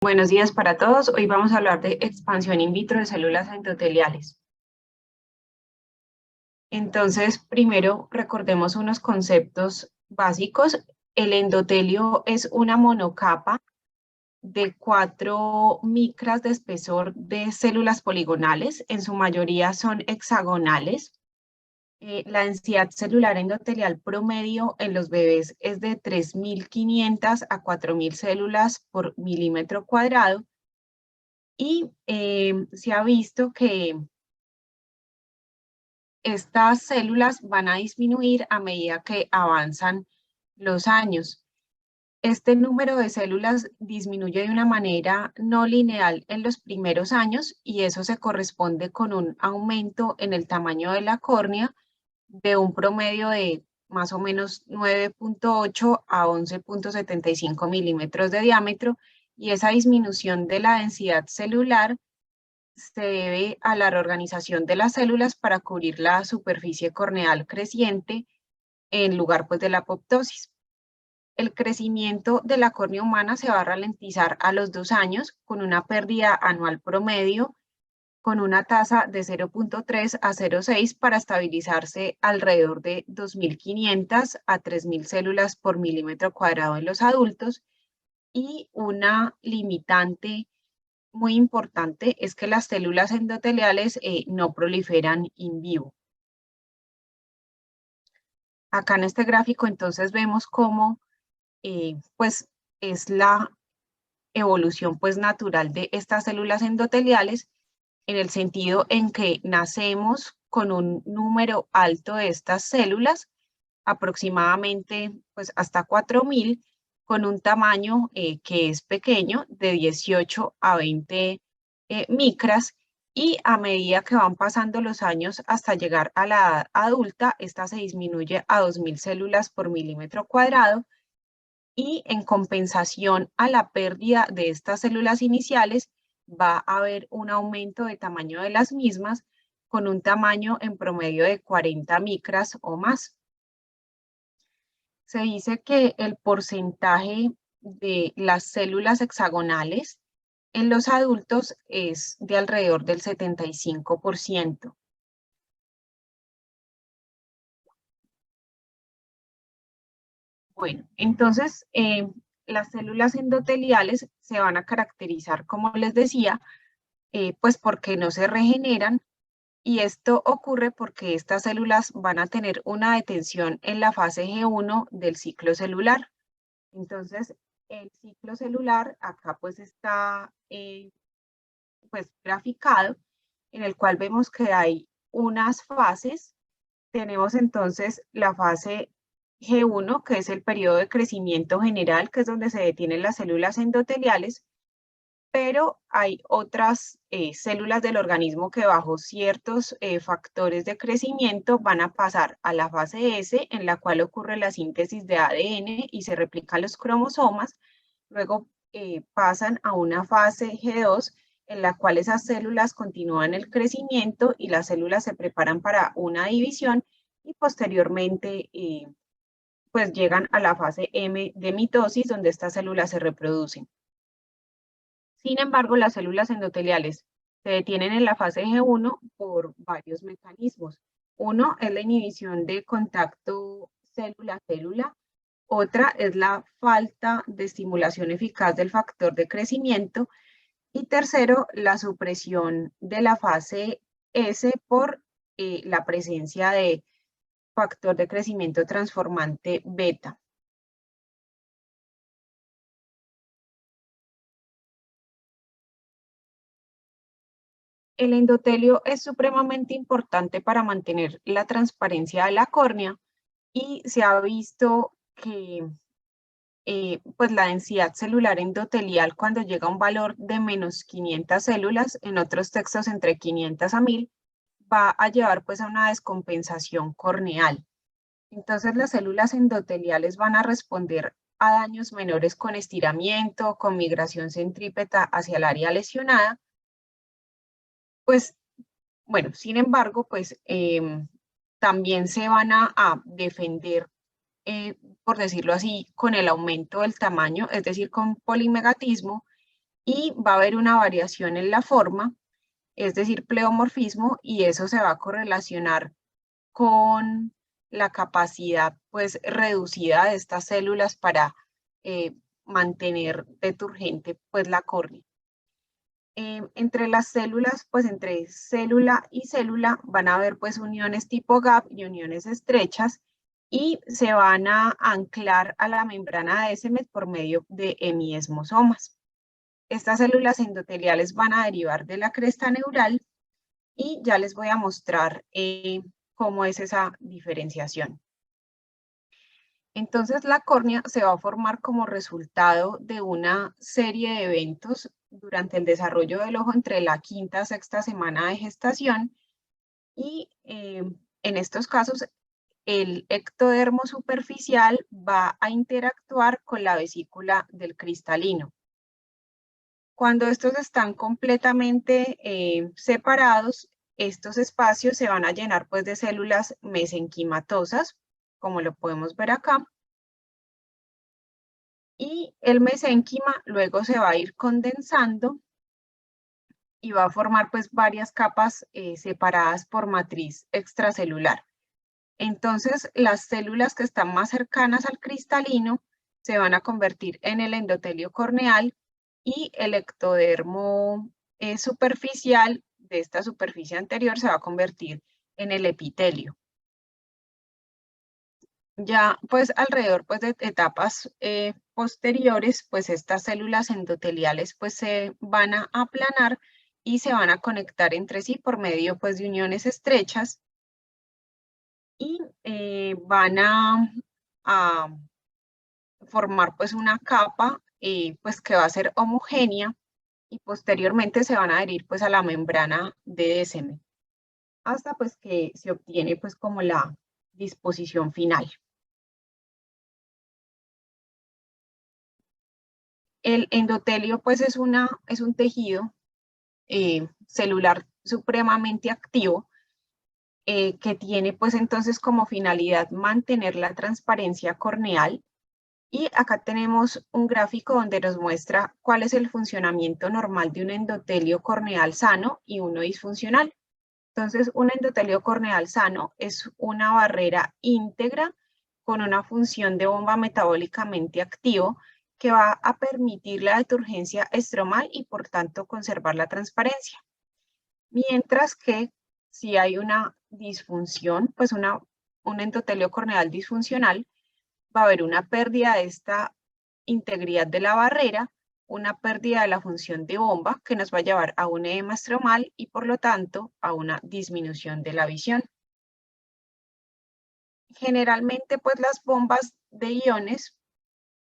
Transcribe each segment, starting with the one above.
Buenos días para todos. Hoy vamos a hablar de expansión in vitro de células endoteliales. Entonces, primero recordemos unos conceptos básicos. El endotelio es una monocapa de 4 micras de espesor de células poligonales. En su mayoría son hexagonales. La densidad celular endotelial promedio en los bebés es de 3.500 a 4.000 células por milímetro cuadrado. Y se ha visto que estas células van a disminuir a medida que avanzan los años. Este número de células disminuye de una manera no lineal en los primeros años y eso se corresponde con un aumento en el tamaño de la córnea de un promedio de más o menos 9.8 a 11.75 milímetros de diámetro, y esa disminución de la densidad celular se debe a la reorganización de las células para cubrir la superficie corneal creciente en lugar pues, de la apoptosis. El crecimiento de la córnea humana se va a ralentizar a los 2 años con una pérdida anual promedio con una tasa de 0.3 a 0.6 para estabilizarse alrededor de 2.500 a 3.000 células por milímetro cuadrado en los adultos, y una limitante muy importante es que las células endoteliales no proliferan in vivo. Acá en este gráfico entonces vemos cómo pues es la evolución pues natural de estas células endoteliales, en el sentido en que nacemos con un número alto de estas células, aproximadamente pues hasta 4.000, con un tamaño que es pequeño, de 18 a 20 micras, y a medida que van pasando los años hasta llegar a la edad adulta, esta se disminuye a 2.000 células por milímetro cuadrado, y en compensación a la pérdida de estas células iniciales va a haber un aumento de tamaño de las mismas con un tamaño en promedio de 40 micras o más. Se dice que el porcentaje de las células hexagonales en los adultos es de alrededor del 75%. Bueno, entonces las células endoteliales se van a caracterizar, como les decía, pues porque no se regeneran, y esto ocurre porque estas células van a tener una detención en la fase G1 del ciclo celular. Entonces, el ciclo celular acá pues está pues graficado, en el cual vemos que hay unas fases. Tenemos entonces la fase G1, que es el periodo de crecimiento general, que es donde se detienen las células endoteliales, pero hay otras células del organismo que bajo ciertos factores de crecimiento van a pasar a la fase S, en la cual ocurre la síntesis de ADN y se replican los cromosomas. Luego pasan a una fase G2, en la cual esas células continúan el crecimiento y las células se preparan para una división, y posteriormente pues llegan a la fase M de mitosis, donde estas células se reproducen. Sin embargo, las células endoteliales se detienen en la fase G1 por varios mecanismos. Uno es la inhibición de contacto célula-célula. Otra es la falta de estimulación eficaz del factor de crecimiento. Y tercero, la supresión de la fase S por la presencia de factor de crecimiento transformante beta. El endotelio es supremamente importante para mantener la transparencia de la córnea, y se ha visto que pues la densidad celular endotelial, cuando llega a un valor de menos 500 células, en otros textos entre 500 a 1000, va a llevar pues a una descompensación corneal. Entonces las células endoteliales van a responder a daños menores con estiramiento, con migración centrípeta hacia el área lesionada. Pues bueno, sin embargo, pues también se van a defender, por decirlo así, con el aumento del tamaño, es decir, con polimegatismo, y va a haber una variación en la forma, es decir, pleomorfismo, y eso se va a correlacionar con la capacidad pues reducida de estas células para mantener deturgente pues la córnea. Entre las células, pues entre célula y célula van a haber pues uniones tipo gap y uniones estrechas y se van a anclar a la membrana de Descemet por medio de hemiesmosomas. Estas células endoteliales van a derivar de la cresta neural y ya les voy a mostrar cómo es esa diferenciación. Entonces la córnea se va a formar como resultado de una serie de eventos durante el desarrollo del ojo entre la quinta y sexta semana de gestación y en estos casos el ectodermo superficial va a interactuar con la vesícula del cristalino. Cuando estos están completamente separados, estos espacios se van a llenar pues de células mesenquimatosas, como lo podemos ver acá. Y el mesénquima luego se va a ir condensando y va a formar pues varias capas separadas por matriz extracelular. Entonces las células que están más cercanas al cristalino se van a convertir en el endotelio corneal y el ectodermo superficial de esta superficie anterior se va a convertir en el epitelio. Ya pues alrededor pues de etapas posteriores, pues estas células endoteliales pues se van a aplanar y se van a conectar entre sí por medio pues de uniones estrechas y van a formar pues una capa pues que va a ser homogénea y posteriormente se van a adherir pues a la membrana de Descemet hasta pues que se obtiene pues como la disposición final. El endotelio pues es un tejido celular supremamente activo que tiene pues entonces como finalidad mantener la transparencia corneal. Y acá tenemos un gráfico donde nos muestra cuál es el funcionamiento normal de un endotelio corneal sano y uno disfuncional. Entonces, un endotelio corneal sano es una barrera íntegra con una función de bomba metabólicamente activo que va a permitir la deturgencia estromal y por tanto conservar la transparencia. Mientras que si hay una disfunción, pues un endotelio corneal disfuncional, va a haber una pérdida de esta integridad de la barrera, una pérdida de la función de bomba que nos va a llevar a un edema estromal y por lo tanto a una disminución de la visión. Generalmente pues las bombas de iones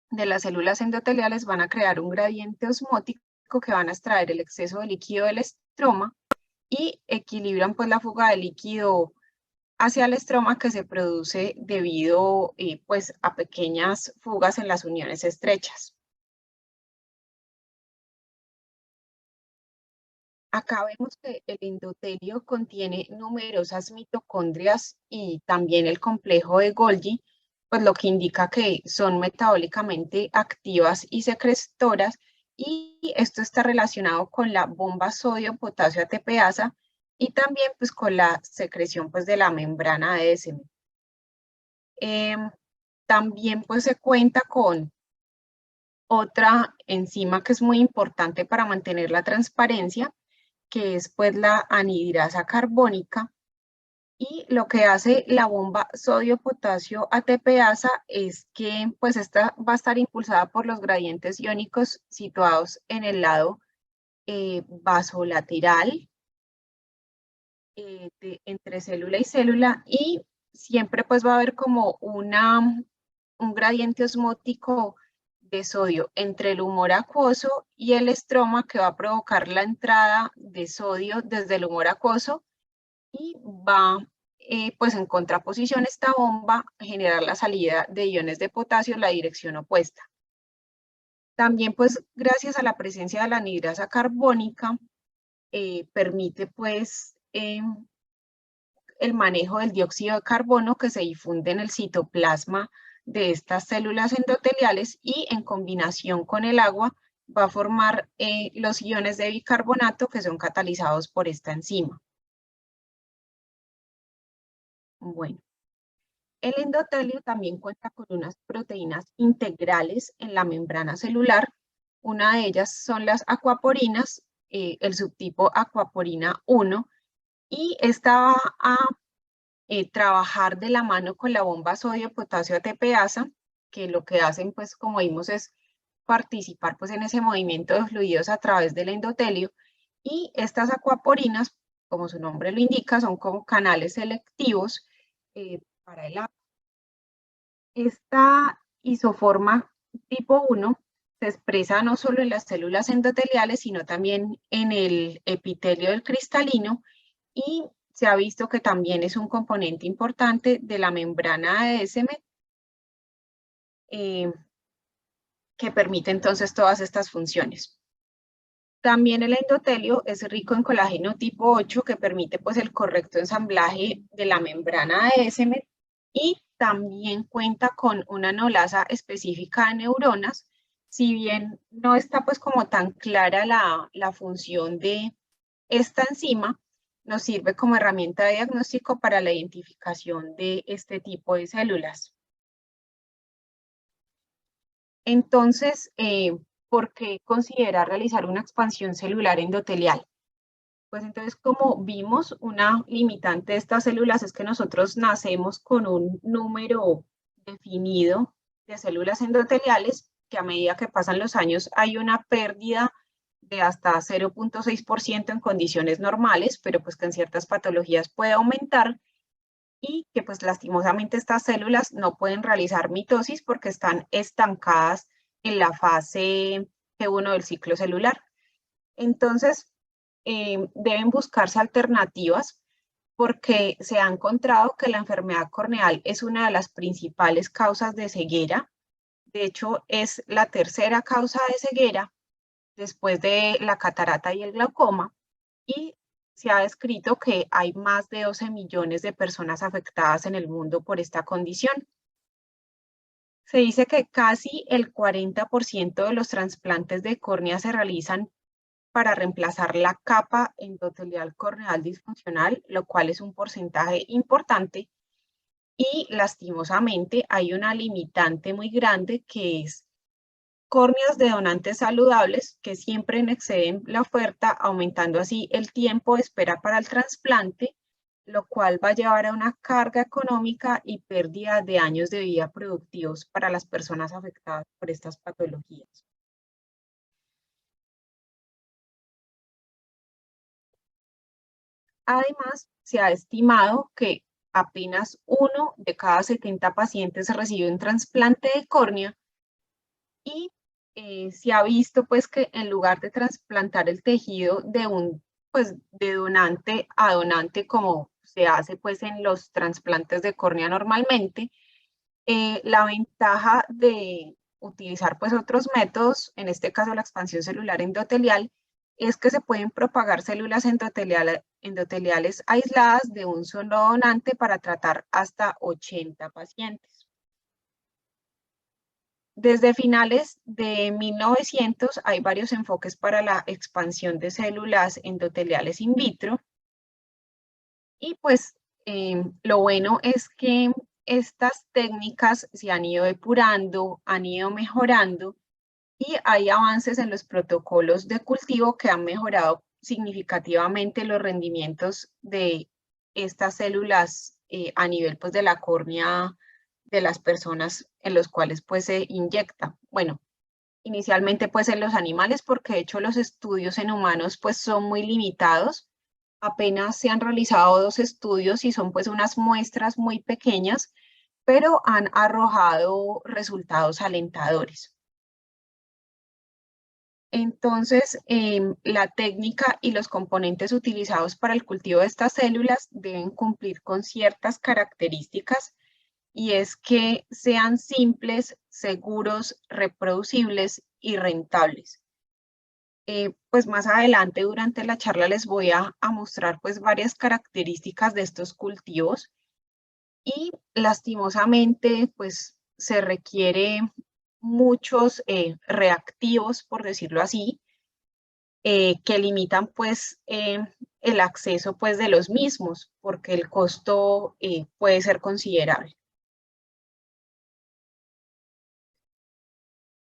de las células endoteliales van a crear un gradiente osmótico que van a extraer el exceso de líquido del estroma y equilibran pues la fuga de líquido hacia el estroma que se produce debido pues a pequeñas fugas en las uniones estrechas. Acá vemos que el endotelio contiene numerosas mitocondrias y también el complejo de Golgi, pues lo que indica que son metabólicamente activas y secretoras, y esto está relacionado con la bomba sodio-potasio ATPasa y también pues con la secreción pues de la membrana de Descemet. También pues se cuenta con otra enzima que es muy importante para mantener la transparencia, que es pues la anhidrasa carbónica, y lo que hace la bomba sodio-potasio ATPasa es que pues esta va a estar impulsada por los gradientes iónicos situados en el lado vasolateral entre célula y célula, y siempre pues va a haber como un gradiente osmótico de sodio entre el humor acuoso y el estroma que va a provocar la entrada de sodio desde el humor acuoso y va pues en contraposición esta bomba a generar la salida de iones de potasio en la dirección opuesta. También pues gracias a la presencia de la anhidrasa carbónica permite pues el manejo del dióxido de carbono que se difunde en el citoplasma de estas células endoteliales y en combinación con el agua va a formar los iones de bicarbonato que son catalizados por esta enzima. Bueno, el endotelio también cuenta con unas proteínas integrales en la membrana celular. Una de ellas son las acuaporinas, el subtipo acuaporina 1, y esta va a trabajar de la mano con la bomba sodio-potasio ATPasa, que lo que hacen, pues como vimos, es participar pues en ese movimiento de fluidos a través del endotelio, y estas acuaporinas, como su nombre lo indica, son como canales selectivos para el agua. Esta isoforma tipo 1 se expresa no solo en las células endoteliales, sino también en el epitelio del cristalino, y se ha visto que también es un componente importante de la membrana de ADSM, que permite entonces todas estas funciones. También el endotelio es rico en colágeno tipo 8, que permite pues el correcto ensamblaje de la membrana ADSM, y también cuenta con una anolasa específica de neuronas. Si bien no está pues como tan clara la función de esta enzima, nos sirve como herramienta de diagnóstico para la identificación de este tipo de células. Entonces, ¿por qué considerar realizar una expansión celular endotelial? Pues entonces, como vimos, una limitante de estas células es que nosotros nacemos con un número definido de células endoteliales, que a medida que pasan los años hay una pérdida de hasta 0.6% en condiciones normales, pero pues que en ciertas patologías puede aumentar, y que pues lastimosamente estas células no pueden realizar mitosis porque están estancadas en la fase G1 del ciclo celular. Entonces, deben buscarse alternativas, porque se ha encontrado que la enfermedad corneal es una de las principales causas de ceguera. De hecho, es la tercera causa de ceguera después de la catarata y el glaucoma, y se ha descrito que hay más de 12 millones de personas afectadas en el mundo por esta condición. Se dice que casi el 40% de los trasplantes de córnea se realizan para reemplazar la capa endotelial corneal disfuncional, lo cual es un porcentaje importante, y lastimosamente hay una limitante muy grande, que es córneas de donantes saludables que siempre exceden la oferta, aumentando así el tiempo de espera para el trasplante, lo cual va a llevar a una carga económica y pérdida de años de vida productivos para las personas afectadas por estas patologías. Además, se ha estimado que apenas 1 de cada 70 pacientes recibe un trasplante de córnea, y se ha visto pues que en lugar de trasplantar el tejido de donante a donante, como se hace pues en los trasplantes de córnea normalmente, la ventaja de utilizar pues otros métodos, en este caso la expansión celular endotelial, es que se pueden propagar células endoteliales aisladas de un solo donante para tratar hasta 80 pacientes. Desde finales de 1900 hay varios enfoques para la expansión de células endoteliales in vitro, y pues lo bueno es que estas técnicas se han ido depurando, han ido mejorando, y hay avances en los protocolos de cultivo que han mejorado significativamente los rendimientos de estas células a nivel pues de la córnea de las personas en los cuales pues se inyecta. Bueno, inicialmente pues en los animales, porque de hecho los estudios en humanos pues son muy limitados. Apenas se han realizado 2 estudios y son pues unas muestras muy pequeñas, pero han arrojado resultados alentadores. Entonces, la técnica y los componentes utilizados para el cultivo de estas células deben cumplir con ciertas características, y es que sean simples, seguros, reproducibles y rentables. Pues más adelante durante la charla les voy a mostrar pues varias características de estos cultivos, y lastimosamente pues se requiere muchos reactivos, por decirlo así, que limitan pues el acceso pues de los mismos, porque el costo puede ser considerable.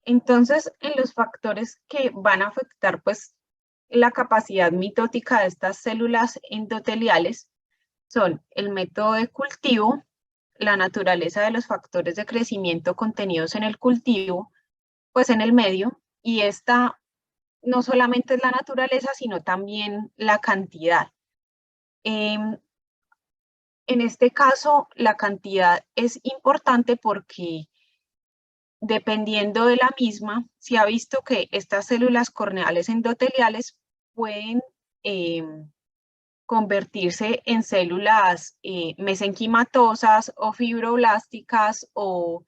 Entonces, en los factores que van a afectar pues la capacidad mitótica de estas células endoteliales son el método de cultivo, la naturaleza de los factores de crecimiento contenidos en el cultivo, pues en el medio, y esta no solamente es la naturaleza, sino también la cantidad. En este caso, la cantidad es importante porque dependiendo de la misma, se ha visto que estas células corneales endoteliales pueden convertirse en células mesenquimatosas o fibroblásticas o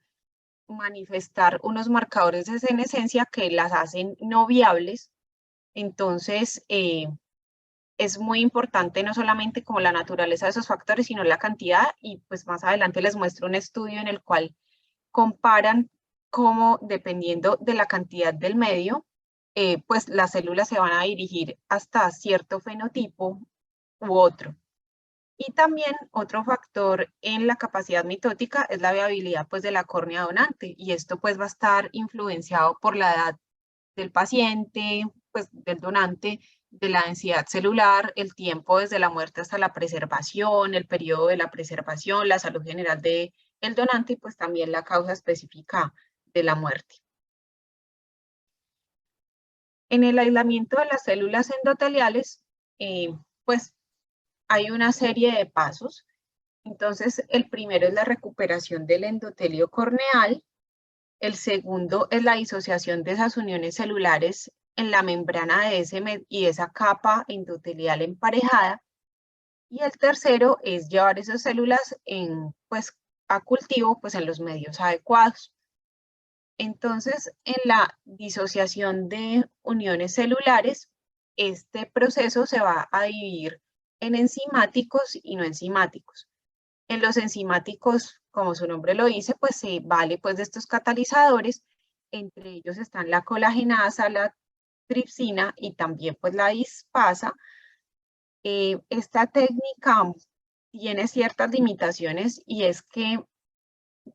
manifestar unos marcadores de senescencia que las hacen no viables. Entonces, es muy importante no solamente como la naturaleza de esos factores, sino la cantidad, y pues más adelante les muestro un estudio en el cual comparan cómo, dependiendo de la cantidad del medio, pues las células se van a dirigir hasta cierto fenotipo u otro. Y también otro factor en la capacidad mitótica es la viabilidad pues de la córnea donante, y esto pues va a estar influenciado por la edad del paciente, pues del donante, de la densidad celular, el tiempo desde la muerte hasta la preservación, el periodo de la preservación, la salud general del donante y pues también la causa específica de la muerte. En el aislamiento de las células endoteliales, pues hay una serie de pasos. Entonces, el primero es la recuperación del endotelio corneal, el segundo es la disociación de esas uniones celulares en la membrana de y esa capa endotelial emparejada, y el tercero es llevar esas células pues, a cultivo pues, en los medios adecuados. Entonces, en la disociación de uniones celulares, este proceso se va a dividir en enzimáticos y no enzimáticos. En los enzimáticos, como su nombre lo dice, pues se vale pues de estos catalizadores, entre ellos están la colagenasa, la tripsina y también pues la dispasa. Esta técnica tiene ciertas limitaciones y es que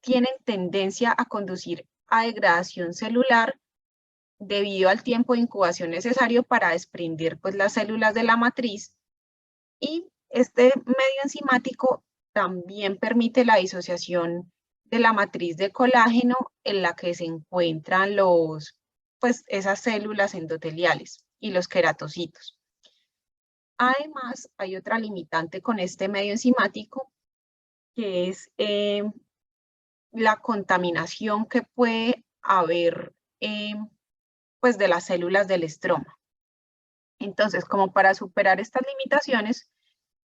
tienen tendencia a conducir a degradación celular debido al tiempo de incubación necesario para desprender pues las células de la matriz, y este medio enzimático también permite la disociación de la matriz de colágeno en la que se encuentran pues esas células endoteliales y los queratocitos. Además, hay otra limitante con este medio enzimático, que es la contaminación que puede haber pues de las células del estroma. Entonces, como para superar estas limitaciones,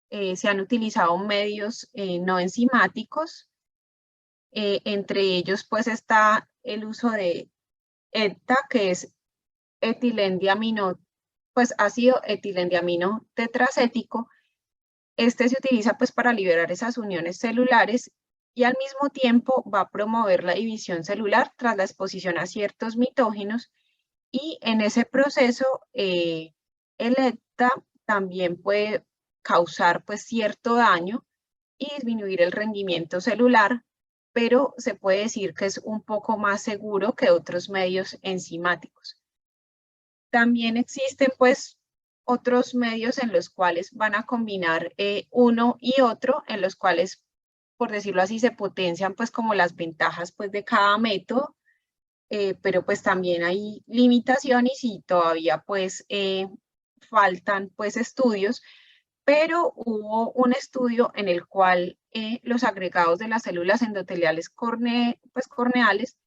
se han utilizado medios no enzimáticos, entre ellos pues está el uso de ETA, que es etilendiamino, pues ácido etilendiamino tetracético. Este se utiliza pues para liberar esas uniones celulares y al mismo tiempo va a promover la división celular tras la exposición a ciertos mitógenos, y en ese proceso el ETA también puede causar pues cierto daño y disminuir el rendimiento celular, pero se puede decir que es un poco más seguro que otros medios enzimáticos. También existen pues otros medios en los cuales van a combinar uno y otro, en los cuales, por decirlo así, se potencian pues como las ventajas pues de cada método, pero pues también hay limitaciones y todavía pues faltan pues estudios, pero hubo un estudio en el cual los agregados de las células endoteliales corneales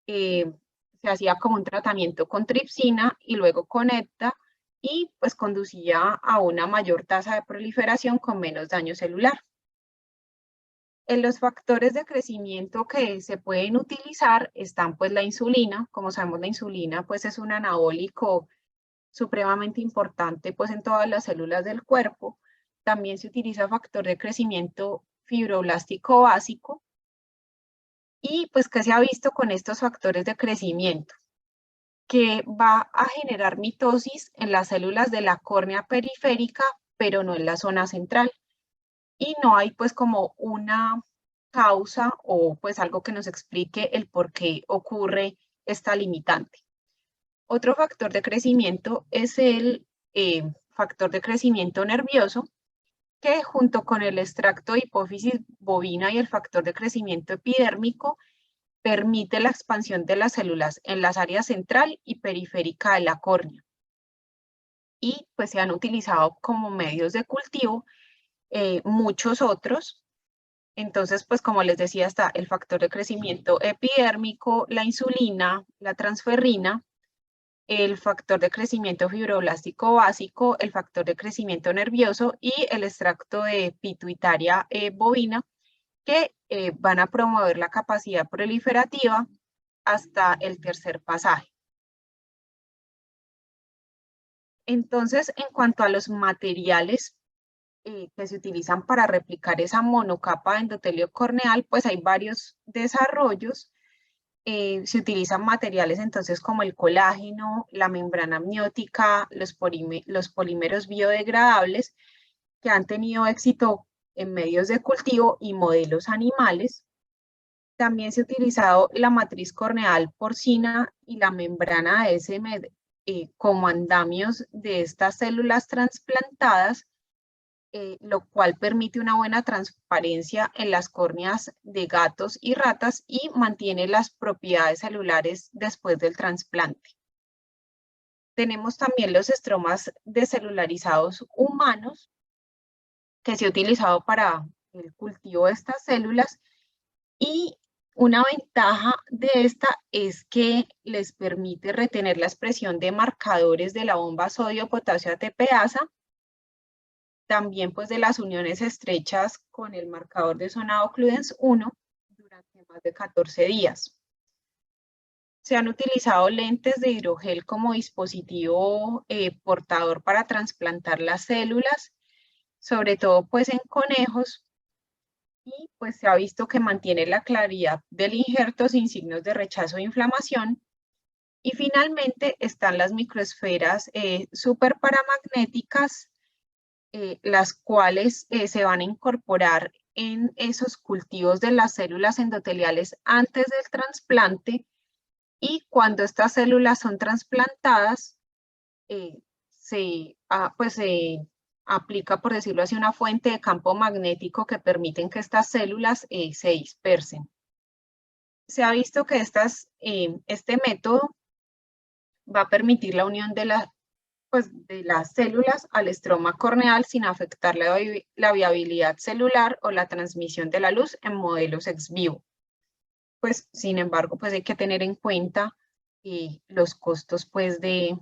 se hacía como un tratamiento con tripsina y luego con ETA, y pues conducía a una mayor tasa de proliferación con menos daño celular. En los factores de crecimiento que se pueden utilizar están pues la insulina. Como sabemos, la insulina pues es un anabólico supremamente importante pues en todas las células del cuerpo. También se utiliza factor de crecimiento fibroblástico básico, Y pues, ¿qué se ha visto con estos factores de crecimiento? Que va a generar mitosis en las células de la córnea periférica, pero no en la zona central. Y no hay pues como una causa o pues algo que nos explique el por qué ocurre esta limitante. Otro factor de crecimiento es el factor de crecimiento nervioso, que junto con el extracto de hipófisis bovina y el factor de crecimiento epidérmico permite la expansión de las células en las áreas central y periférica de la córnea. Y pues se han utilizado como medios de cultivo muchos otros. Entonces, pues como les decía, está el factor de crecimiento epidérmico, la insulina, la transferrina, el factor de crecimiento fibroblástico básico, el factor de crecimiento nervioso y el extracto de pituitaria bovina, que van a promover la capacidad proliferativa hasta el tercer pasaje. Entonces, en cuanto a los materiales que se utilizan para replicar esa monocapa de endotelio corneal, pues hay varios desarrollos. Se utilizan materiales entonces como el colágeno, la membrana amniótica, los polímeros biodegradables que han tenido éxito en medios de cultivo y modelos animales. También se ha utilizado la matriz corneal porcina y la membrana ASM como andamios de estas células trasplantadas, lo cual permite una buena transparencia en las córneas de gatos y ratas y mantiene las propiedades celulares después del trasplante. Tenemos también los estromas descelularizados humanos, que se ha utilizado para el cultivo de estas células, y una ventaja de esta es que les permite retener la expresión de marcadores de la bomba sodio-potasio ATPasa, también pues de las uniones estrechas con el marcador de zona occludens 1 durante más de 14 días. Se han utilizado lentes de hidrogel como dispositivo portador para trasplantar las células, sobre todo pues en conejos, y pues se ha visto que mantiene la claridad del injerto sin signos de rechazo o inflamación. Y finalmente están las microesferas superparamagnéticas, las cuales se van a incorporar en esos cultivos de las células endoteliales antes del trasplante, y cuando estas células son trasplantadas, se aplica, por decirlo así, una fuente de campo magnético que permiten que estas células se dispersen. Se ha visto que este método va a permitir la unión de las células al estroma corneal sin afectar la viabilidad celular o la transmisión de la luz en modelos ex vivo. Pues, sin embargo, pues hay que tener en cuenta los costos pues de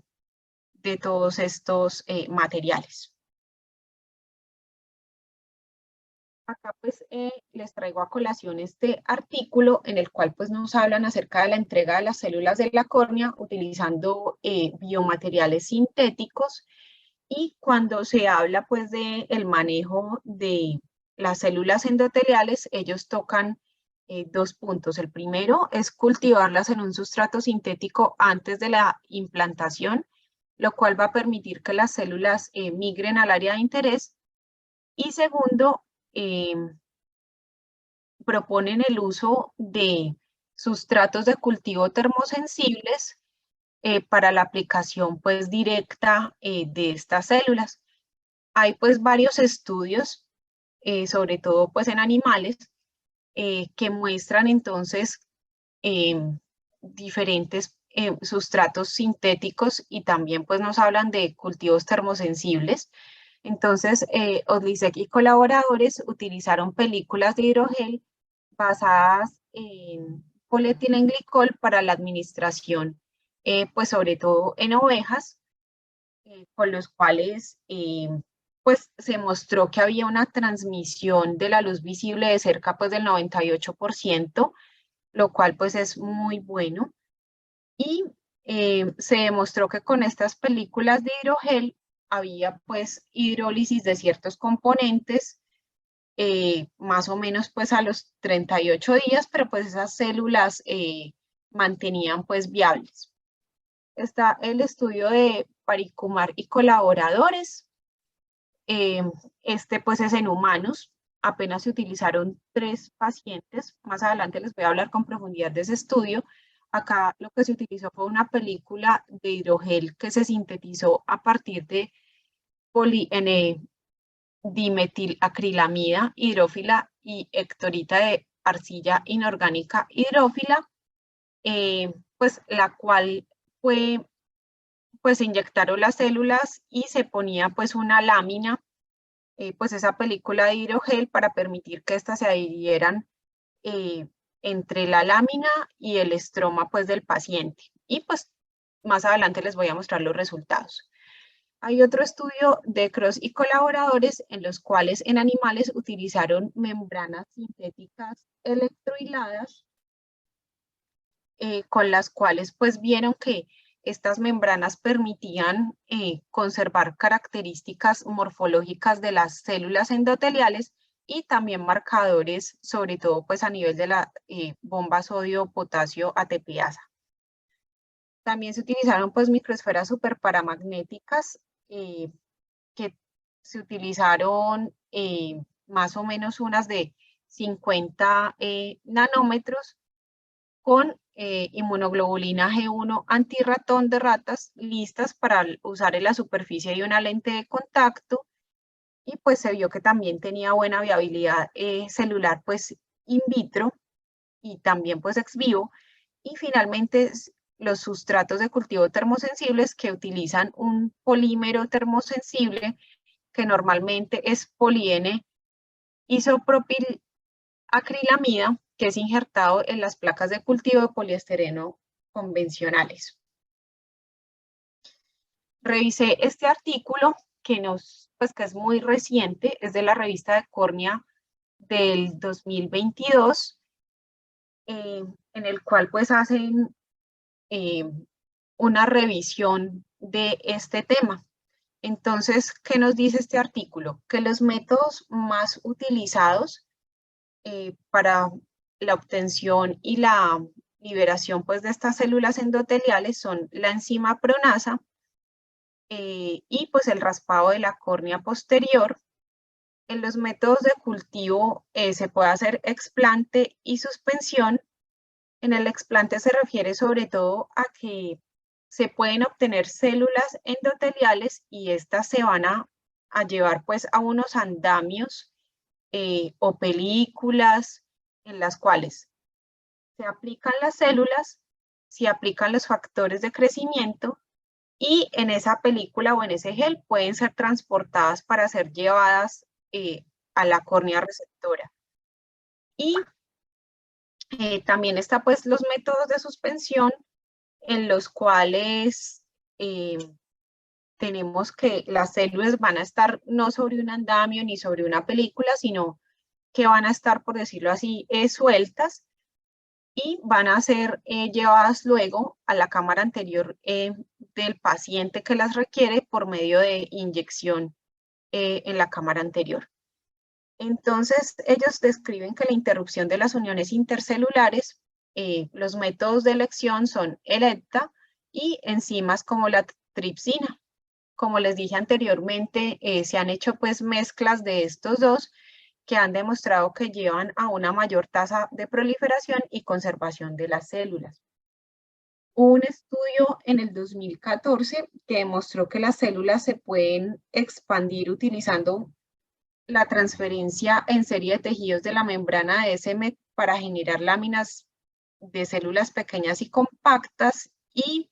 todos estos materiales. Acá pues les traigo a colación este artículo en el cual pues nos hablan acerca de la entrega de las células de la córnea utilizando biomateriales sintéticos, y cuando se habla pues de el manejo de las células endoteliales, ellos tocan dos puntos. El primero es cultivarlas en un sustrato sintético antes de la implantación, lo cual va a permitir que las células migren al área de interés. Y segundo, proponen el uso de sustratos de cultivo termosensibles para la aplicación pues directa de estas células. Hay pues varios estudios, sobre todo pues en animales, que muestran entonces diferentes sustratos sintéticos, y también pues nos hablan de cultivos termosensibles. Entonces, Odlisek y colaboradores utilizaron películas de hidrogel basadas en polietilenglicol para la administración, pues sobre todo en ovejas, con los cuales pues se mostró que había una transmisión de la luz visible de cerca pues del 98%, lo cual pues es muy bueno. Y se demostró que con estas películas de hidrogel había pues hidrólisis de ciertos componentes más o menos pues a los 38 días, pero pues esas células mantenían pues viables. Está el estudio de Parikumar y colaboradores. Este pues es en humanos. Apenas se utilizaron 3 pacientes. Más adelante les voy a hablar con profundidad de ese estudio. Acá lo que se utilizó fue una película de hidrogel que se sintetizó a partir de dimetilacrilamida hidrófila y hectorita de arcilla inorgánica hidrófila, pues la cual fue, pues se inyectaron las células y se ponía pues una lámina, pues esa película de hidrogel para permitir que éstas se adhirieran entre la lámina y el estroma pues del paciente. Y pues más adelante les voy a mostrar los resultados. Hay otro estudio de Cross y colaboradores en los cuales en animales utilizaron membranas sintéticas electrohiladas, con las cuales pues vieron que estas membranas permitían conservar características morfológicas de las células endoteliales y también marcadores, sobre todo pues a nivel de la bomba sodio-potasio ATPasa. También se utilizaron pues microesferas superparamagnéticas que se utilizaron más o menos unas de 50 nanómetros con inmunoglobulina G1 antirratón de ratas listas para usar en la superficie de una lente de contacto, y pues se vio que también tenía buena viabilidad celular pues in vitro y también pues ex vivo. Y finalmente los sustratos de cultivo termosensibles que utilizan un polímero termosensible que normalmente es poli-N isopropilacrilamida, que es injertado en las placas de cultivo de poliestireno convencionales. Revisé este artículo que es muy reciente, es de la revista de córnea del 2022, en el cual pues hacen una revisión de este tema. Entonces, ¿qué nos dice este artículo? Que los métodos más utilizados para la obtención y la liberación pues, de estas células endoteliales son la enzima pronasa y pues el raspado de la córnea posterior. En los métodos de cultivo se puede hacer explante y suspensión. En el explante se refiere sobre todo a que se pueden obtener células endoteliales y estas se van a llevar pues a unos andamios o películas en las cuales se aplican las células, se aplican los factores de crecimiento y en esa película o en ese gel pueden ser transportadas para ser llevadas a la córnea receptora. Y también está pues los métodos de suspensión en los cuales tenemos que las células van a estar no sobre un andamio ni sobre una película, sino que van a estar, por decirlo así, sueltas y van a ser llevadas luego a la cámara anterior del paciente que las requiere por medio de inyección en la cámara anterior. Entonces, ellos describen que la interrupción de las uniones intercelulares, los métodos de elección son el EDTA y enzimas como la tripsina. Como les dije anteriormente, se han hecho pues mezclas de estos dos que han demostrado que llevan a una mayor tasa de proliferación y conservación de las células. Hubo un estudio en el 2014 que demostró que las células se pueden expandir utilizando la transferencia en serie de tejidos de la membrana de SM para generar láminas de células pequeñas y compactas y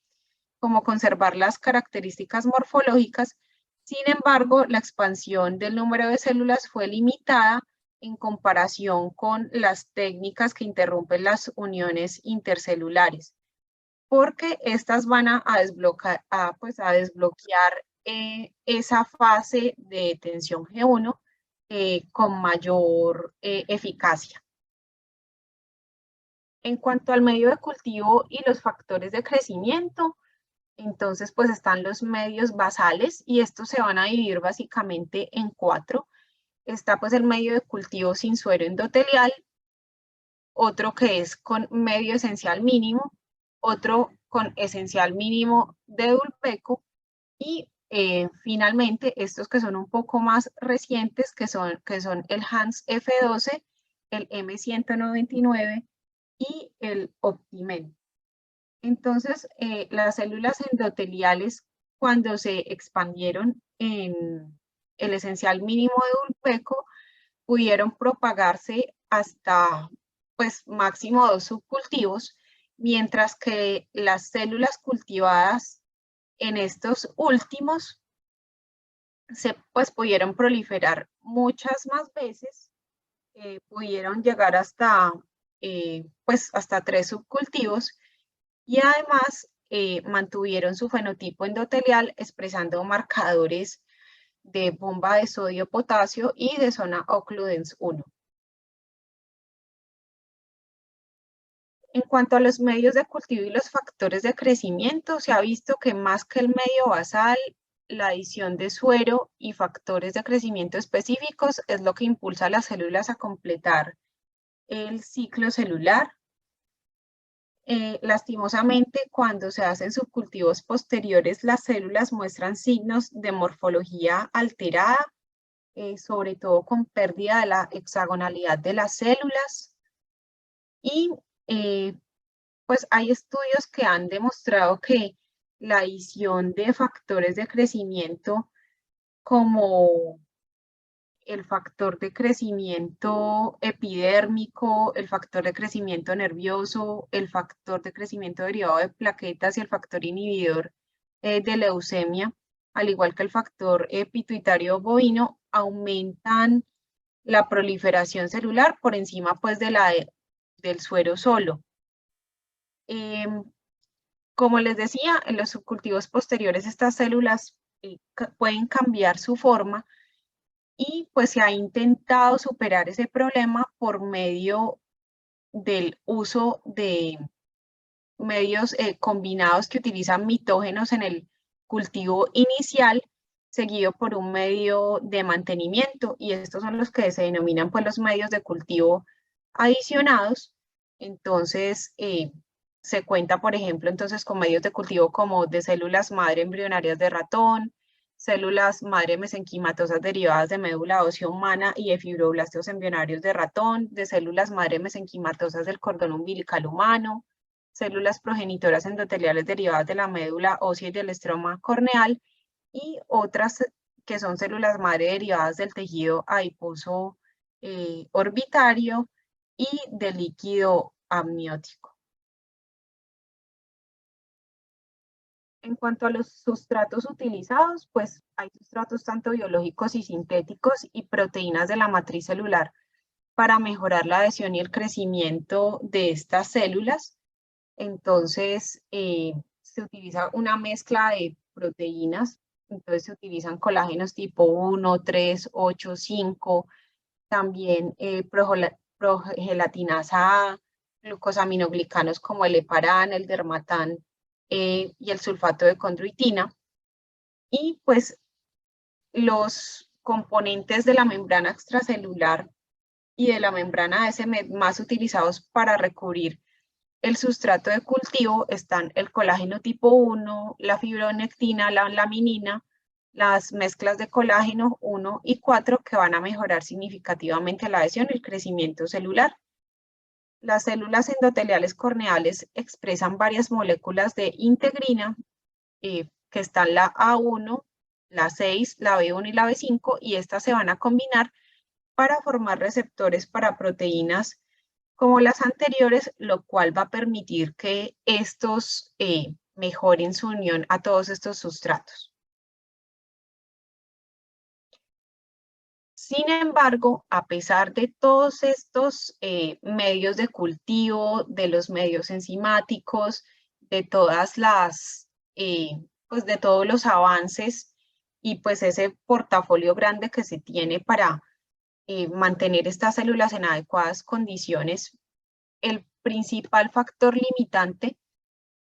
como conservar las características morfológicas. Sin embargo, la expansión del número de células fue limitada en comparación con las técnicas que interrumpen las uniones intercelulares, porque estas van a desbloquear esa fase de tensión G1 con mayor eficacia. En cuanto al medio de cultivo y los factores de crecimiento, entonces pues están los medios basales y estos se van a dividir básicamente en 4. está pues el medio de cultivo sin suero endotelial, otro que es con medio esencial mínimo, otro con esencial mínimo de dulpeco y finalmente estos que son un poco más recientes, que son el Hans F12, el M199 y el Optimen. Entonces, las células endoteliales, cuando se expandieron en el esencial mínimo de dulpeco, pudieron propagarse hasta pues máximo 2 subcultivos, mientras que las células cultivadas en estos últimos pues pudieron proliferar muchas más veces, pudieron llegar hasta pues hasta 3 subcultivos y además mantuvieron su fenotipo endotelial expresando marcadores de bomba de sodio-potasio y de zona occludens 1. En cuanto a los medios de cultivo y los factores de crecimiento, se ha visto que más que el medio basal, la adición de suero y factores de crecimiento específicos es lo que impulsa a las células a completar el ciclo celular. Lastimosamente, cuando se hacen subcultivos posteriores, las células muestran signos de morfología alterada, sobre todo con pérdida de la hexagonalidad de las células. Y pues hay estudios que han demostrado que la adición de factores de crecimiento como el factor de crecimiento epidérmico, el factor de crecimiento nervioso, el factor de crecimiento derivado de plaquetas y el factor inhibidor de leucemia, al igual que el factor pituitario bovino, aumentan la proliferación celular por encima pues del suero solo. Como les decía, en los subcultivos posteriores estas células pueden cambiar su forma y pues se ha intentado superar ese problema por medio del uso de medios combinados que utilizan mitógenos en el cultivo inicial, seguido por un medio de mantenimiento, y estos son los que se denominan pues los medios de cultivo adicionados. Entonces, se cuenta, por ejemplo, entonces con medios de cultivo como de células madre embrionarias de ratón, células madre mesenquimatosas derivadas de médula ósea humana y de fibroblastos embrionarios de ratón, de células madre mesenquimatosas del cordón umbilical humano, células progenitoras endoteliales derivadas de la médula ósea y del estroma corneal, y otras que son células madre derivadas del tejido adiposo orbitario y del líquido amniótico. En cuanto a los sustratos utilizados, pues hay sustratos tanto biológicos y sintéticos y proteínas de la matriz celular para mejorar la adhesión y el crecimiento de estas células. Entonces, se utiliza una mezcla de proteínas, entonces se utilizan colágenos tipo 1, 3, 8, 5, también progelatinasa A, glucosaminoglicanos como el heparán, el dermatán y el sulfato de condroitina. Y pues los componentes de la membrana extracelular y de la membrana ASM más utilizados para recubrir el sustrato de cultivo están el colágeno tipo 1, la fibronectina, la laminina, las mezclas de colágeno 1 y 4 que van a mejorar significativamente la adhesión y el crecimiento celular. Las células endoteliales corneales expresan varias moléculas de integrina, que están la A1, la 6, la B1 y la B5, y estas se van a combinar para formar receptores para proteínas como las anteriores, lo cual va a permitir que estos mejoren su unión a todos estos sustratos. Sin embargo, a pesar de todos estos medios de cultivo, de los medios enzimáticos, de todas las, pues de todos los avances y pues ese portafolio grande que se tiene para mantener estas células en adecuadas condiciones, el principal factor limitante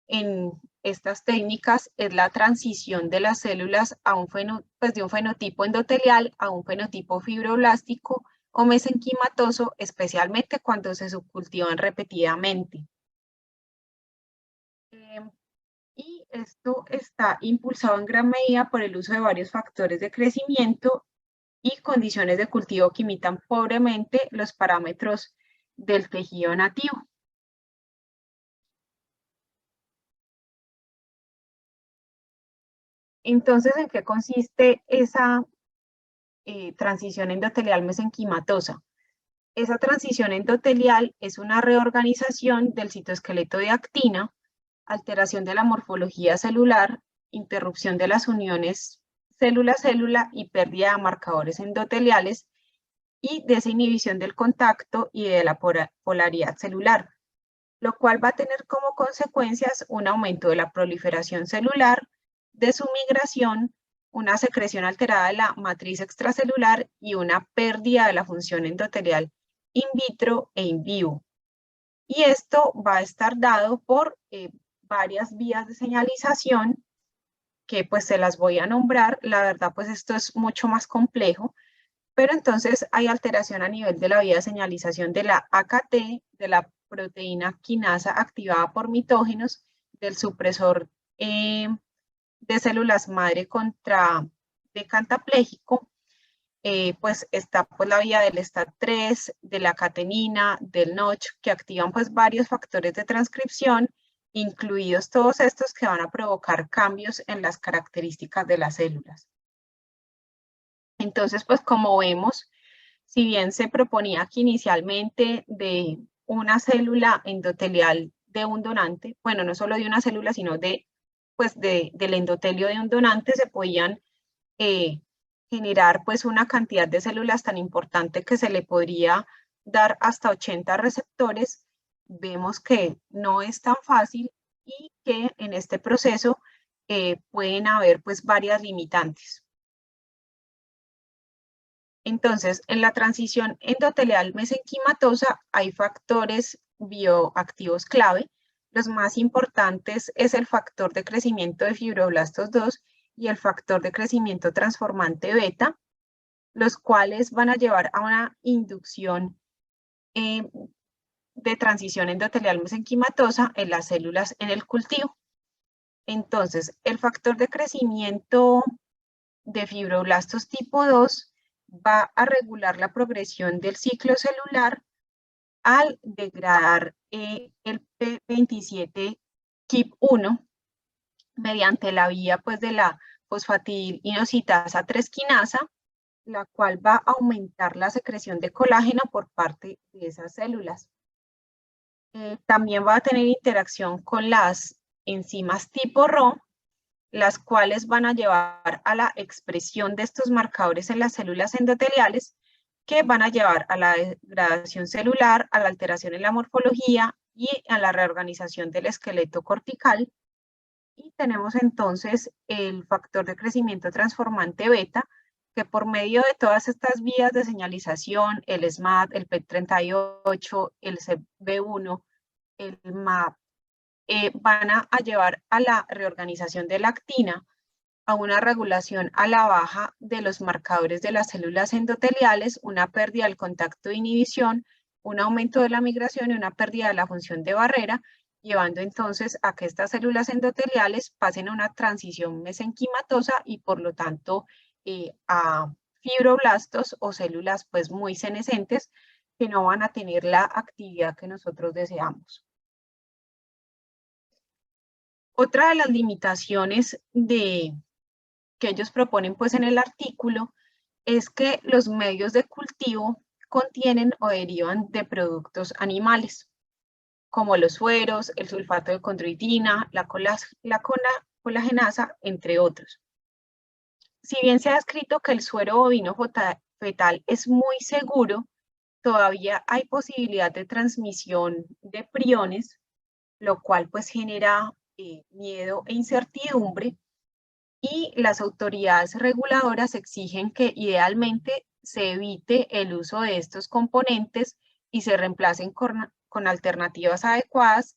en estas técnicas es la transición de las células a de un fenotipo endotelial a un fenotipo fibroblástico o mesenquimatoso, especialmente cuando se subcultivan repetidamente. Y esto está impulsado en gran medida por el uso de varios factores de crecimiento y condiciones de cultivo que imitan pobremente los parámetros del tejido nativo. Entonces, ¿en qué consiste esa transición endotelial mesenquimatosa? Esa transición endotelial es una reorganización del citoesqueleto de actina, alteración de la morfología celular, interrupción de las uniones célula-célula y pérdida de marcadores endoteliales y desinhibición del contacto y de la polaridad celular, lo cual va a tener como consecuencias un aumento de la proliferación celular, de su migración, una secreción alterada de la matriz extracelular y una pérdida de la función endotelial in vitro e in vivo. Y esto va a estar dado por varias vías de señalización que pues se las voy a nombrar. La verdad pues esto es mucho más complejo, pero entonces hay alteración a nivel de la vía de señalización de la AKT, de la proteína quinasa activada por mitógenos, del supresor de células madre contra decantapléjico, pues está pues la vía del STAT3, de la catenina, del Notch, que activan pues varios factores de transcripción, incluidos todos estos que van a provocar cambios en las características de las células. Entonces, pues como vemos, si bien se proponía que inicialmente de una célula endotelial de un donante, bueno, no solo de una célula, sino del endotelio de un donante se podían generar pues una cantidad de células tan importante que se le podría dar hasta 80 receptores, vemos que no es tan fácil y que en este proceso pueden haber pues varias limitantes. Entonces, en la transición endotelial mesenquimatosa hay factores bioactivos clave. Los más importantes es el factor de crecimiento de fibroblastos 2 y el factor de crecimiento transformante beta, los cuales van a llevar a una inducción de transición endotelial mesenquimatosa en las células en el cultivo. Entonces, el factor de crecimiento de fibroblastos tipo 2 va a regular la progresión del ciclo celular al degradar el P27-KIP1 mediante la vía pues, de la fosfatidilinositasa 3 quinasa, la cual va a aumentar la secreción de colágeno por parte de esas células. También va a tener interacción con las enzimas tipo Rho, las cuales van a llevar a la expresión de estos marcadores en las células endoteliales, que van a llevar a la degradación celular, a la alteración en la morfología y a la reorganización del esqueleto cortical. Y tenemos entonces el factor de crecimiento transformante beta, que por medio de todas estas vías de señalización, el SMAD, el PET38, el CB1, el MAP, van a llevar a la reorganización de la actina, a una regulación a la baja de los marcadores de las células endoteliales, una pérdida del contacto de inhibición, un aumento de la migración y una pérdida de la función de barrera, llevando entonces a que estas células endoteliales pasen a una transición mesenquimatosa y por lo tanto a fibroblastos o células pues muy senescentes que no van a tener la actividad que nosotros deseamos. Otra de las limitaciones que ellos proponen pues en el artículo es que los medios de cultivo contienen o derivan de productos animales, como los sueros, el sulfato de condroitina, la colagenasa, entre otros. Si bien se ha descrito que el suero bovino fetal es muy seguro, todavía hay posibilidad de transmisión de priones, lo cual pues genera miedo e incertidumbre, y las autoridades reguladoras exigen que idealmente se evite el uso de estos componentes y se reemplacen con alternativas adecuadas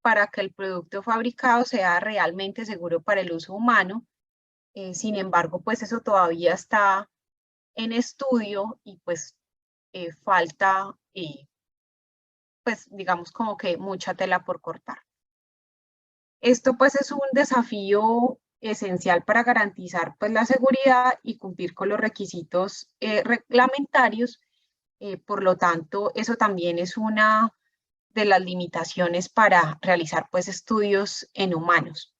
para que el producto fabricado sea realmente seguro para el uso humano. Sin embargo, pues eso todavía está en estudio y pues falta, pues digamos como que mucha tela por cortar. Esto pues es un desafío esencial para garantizar pues la seguridad y cumplir con los requisitos reglamentarios. Por lo tanto, eso también es una de las limitaciones para realizar pues estudios en humanos.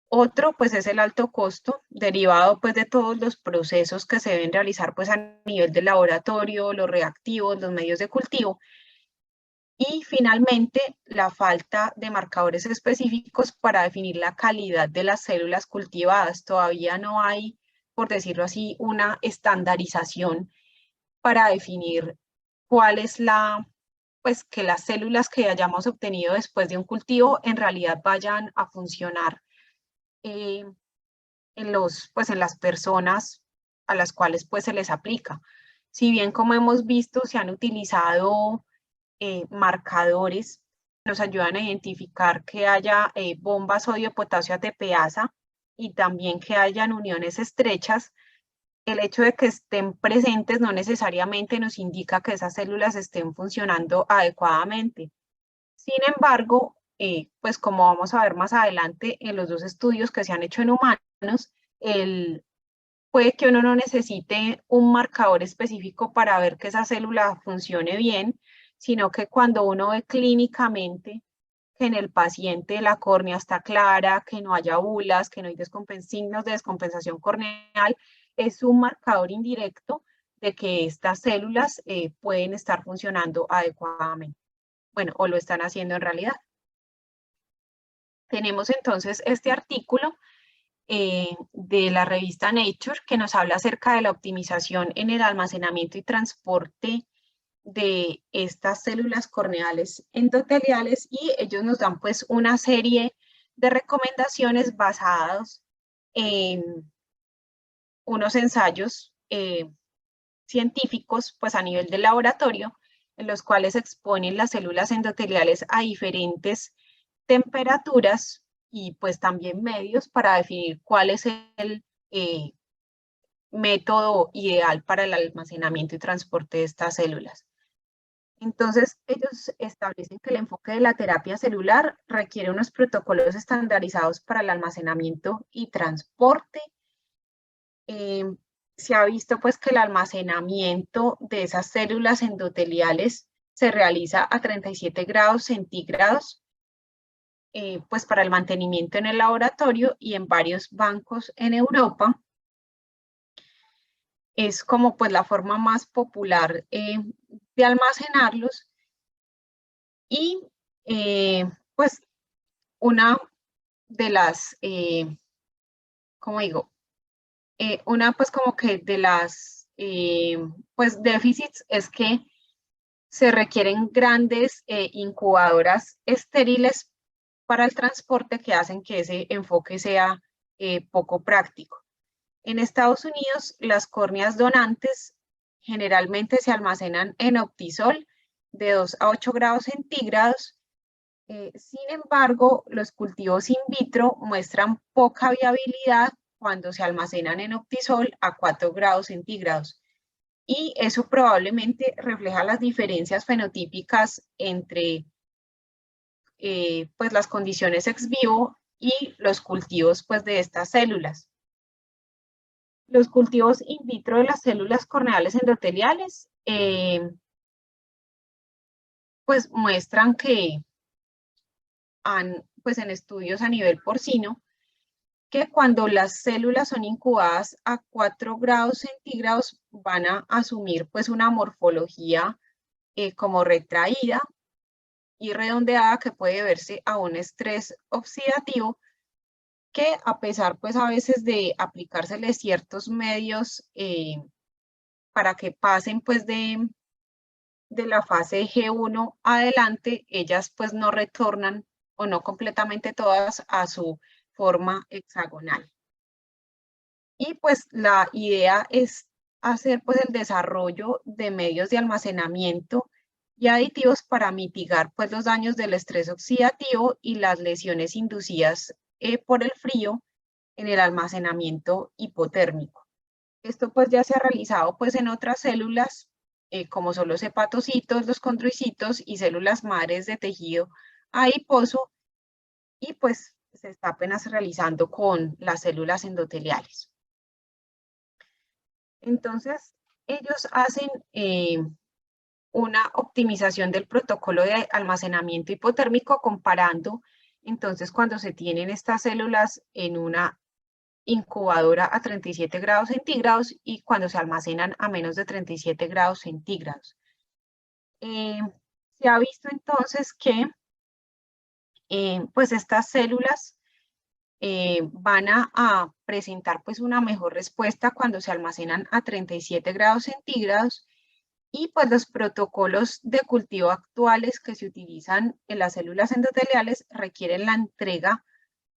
Otro pues es el alto costo derivado pues de todos los procesos que se deben realizar pues a nivel del laboratorio, los reactivos, los medios de cultivo. Y finalmente, la falta de marcadores específicos para definir la calidad de las células cultivadas. Todavía no hay, por decirlo así, una estandarización para definir cuál es pues que las células que hayamos obtenido después de un cultivo en realidad vayan a funcionar eh, pues en las personas a las cuales pues se les aplica. Si bien, como hemos visto, se han utilizado marcadores que nos ayudan a identificar que haya bombas sodio-potasio ATPasa y también que hayan uniones estrechas. El hecho de que estén presentes no necesariamente nos indica que esas células estén funcionando adecuadamente. Sin embargo, pues como vamos a ver más adelante en los dos estudios que se han hecho en humanos, puede que uno no necesite un marcador específico para ver que esa célula funcione bien, sino que cuando uno ve clínicamente que en el paciente la córnea está clara, que no haya bulas, que no hay signos de descompensación corneal, es un marcador indirecto de que estas células pueden estar funcionando adecuadamente. Bueno, o lo están haciendo en realidad. Tenemos entonces este artículo de la revista Nature que nos habla acerca de la optimización en el almacenamiento y transporte de estas células corneales endoteliales, y ellos nos dan pues una serie de recomendaciones basadas en unos ensayos científicos pues a nivel de laboratorio, en los cuales exponen las células endoteliales a diferentes temperaturas y pues también medios para definir cuál es el método ideal para el almacenamiento y transporte de estas células. Entonces, ellos establecen que el enfoque de la terapia celular requiere unos protocolos estandarizados para el almacenamiento y transporte. Se ha visto pues que el almacenamiento de esas células endoteliales se realiza a 37 grados centígrados, pues para el mantenimiento en el laboratorio y en varios bancos en Europa. Es como pues la forma más popular de almacenarlos. Y pues una de las, como digo, una pues como que de las pues déficits es que se requieren grandes incubadoras estériles para el transporte que hacen que ese enfoque sea poco práctico. En Estados Unidos, las córneas donantes generalmente se almacenan en Optisol de 2 a 8 grados centígrados. Sin embargo, los cultivos in vitro muestran poca viabilidad cuando se almacenan en Optisol a 4 grados centígrados. Y eso probablemente refleja las diferencias fenotípicas entre pues las condiciones ex vivo y los cultivos pues de estas células. Los cultivos in vitro de las células corneales endoteliales pues muestran que pues en estudios a nivel porcino, que cuando las células son incubadas a 4 grados centígrados van a asumir pues una morfología como retraída y redondeada, que puede verse a un estrés oxidativo, que a pesar pues a veces de aplicársele ciertos medios para que pasen pues de la fase G1 adelante, ellas pues no retornan, o no completamente todas, a su forma hexagonal. Y pues la idea es hacer pues el desarrollo de medios de almacenamiento y aditivos para mitigar pues, los daños del estrés oxidativo y las lesiones inducidas por el frío en el almacenamiento hipotérmico. Esto pues ya se ha realizado pues en otras células, como son los hepatocitos, los condrocitos y células madres de tejido adiposo, y pues se está apenas realizando con las células endoteliales. Entonces, ellos hacen una optimización del protocolo de almacenamiento hipotérmico comparando, entonces, cuando se tienen estas células en una incubadora a 37 grados centígrados y cuando se almacenan a menos de 37 grados centígrados. Se ha visto entonces que pues estas células van a presentar pues una mejor respuesta cuando se almacenan a 37 grados centígrados, y pues los protocolos de cultivo actuales que se utilizan en las células endoteliales requieren la entrega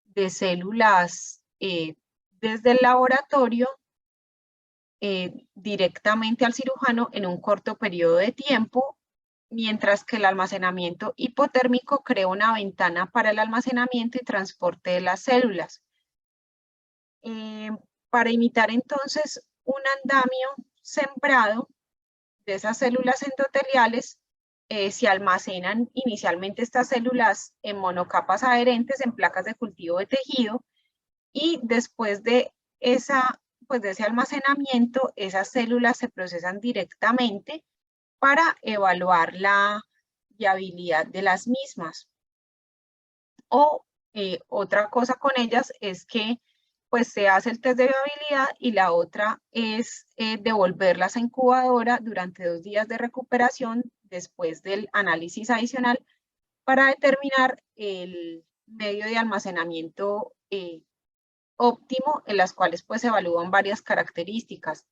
de células desde el laboratorio directamente al cirujano en un corto periodo de tiempo, mientras que el almacenamiento hipotérmico crea una ventana para el almacenamiento y transporte de las células. Para imitar entonces un andamio sembrado de esas células endoteliales, se almacenan inicialmente estas células en monocapas adherentes en placas de cultivo de tejido, y después de ese almacenamiento, esas células se procesan directamente para evaluar la viabilidad de las mismas. O otra cosa con ellas es que pues se hace el test de viabilidad, y la otra es devolverlas a incubadora durante 2 días de recuperación después del análisis adicional para determinar el medio de almacenamiento óptimo, en las cuales pues se evalúan varias características,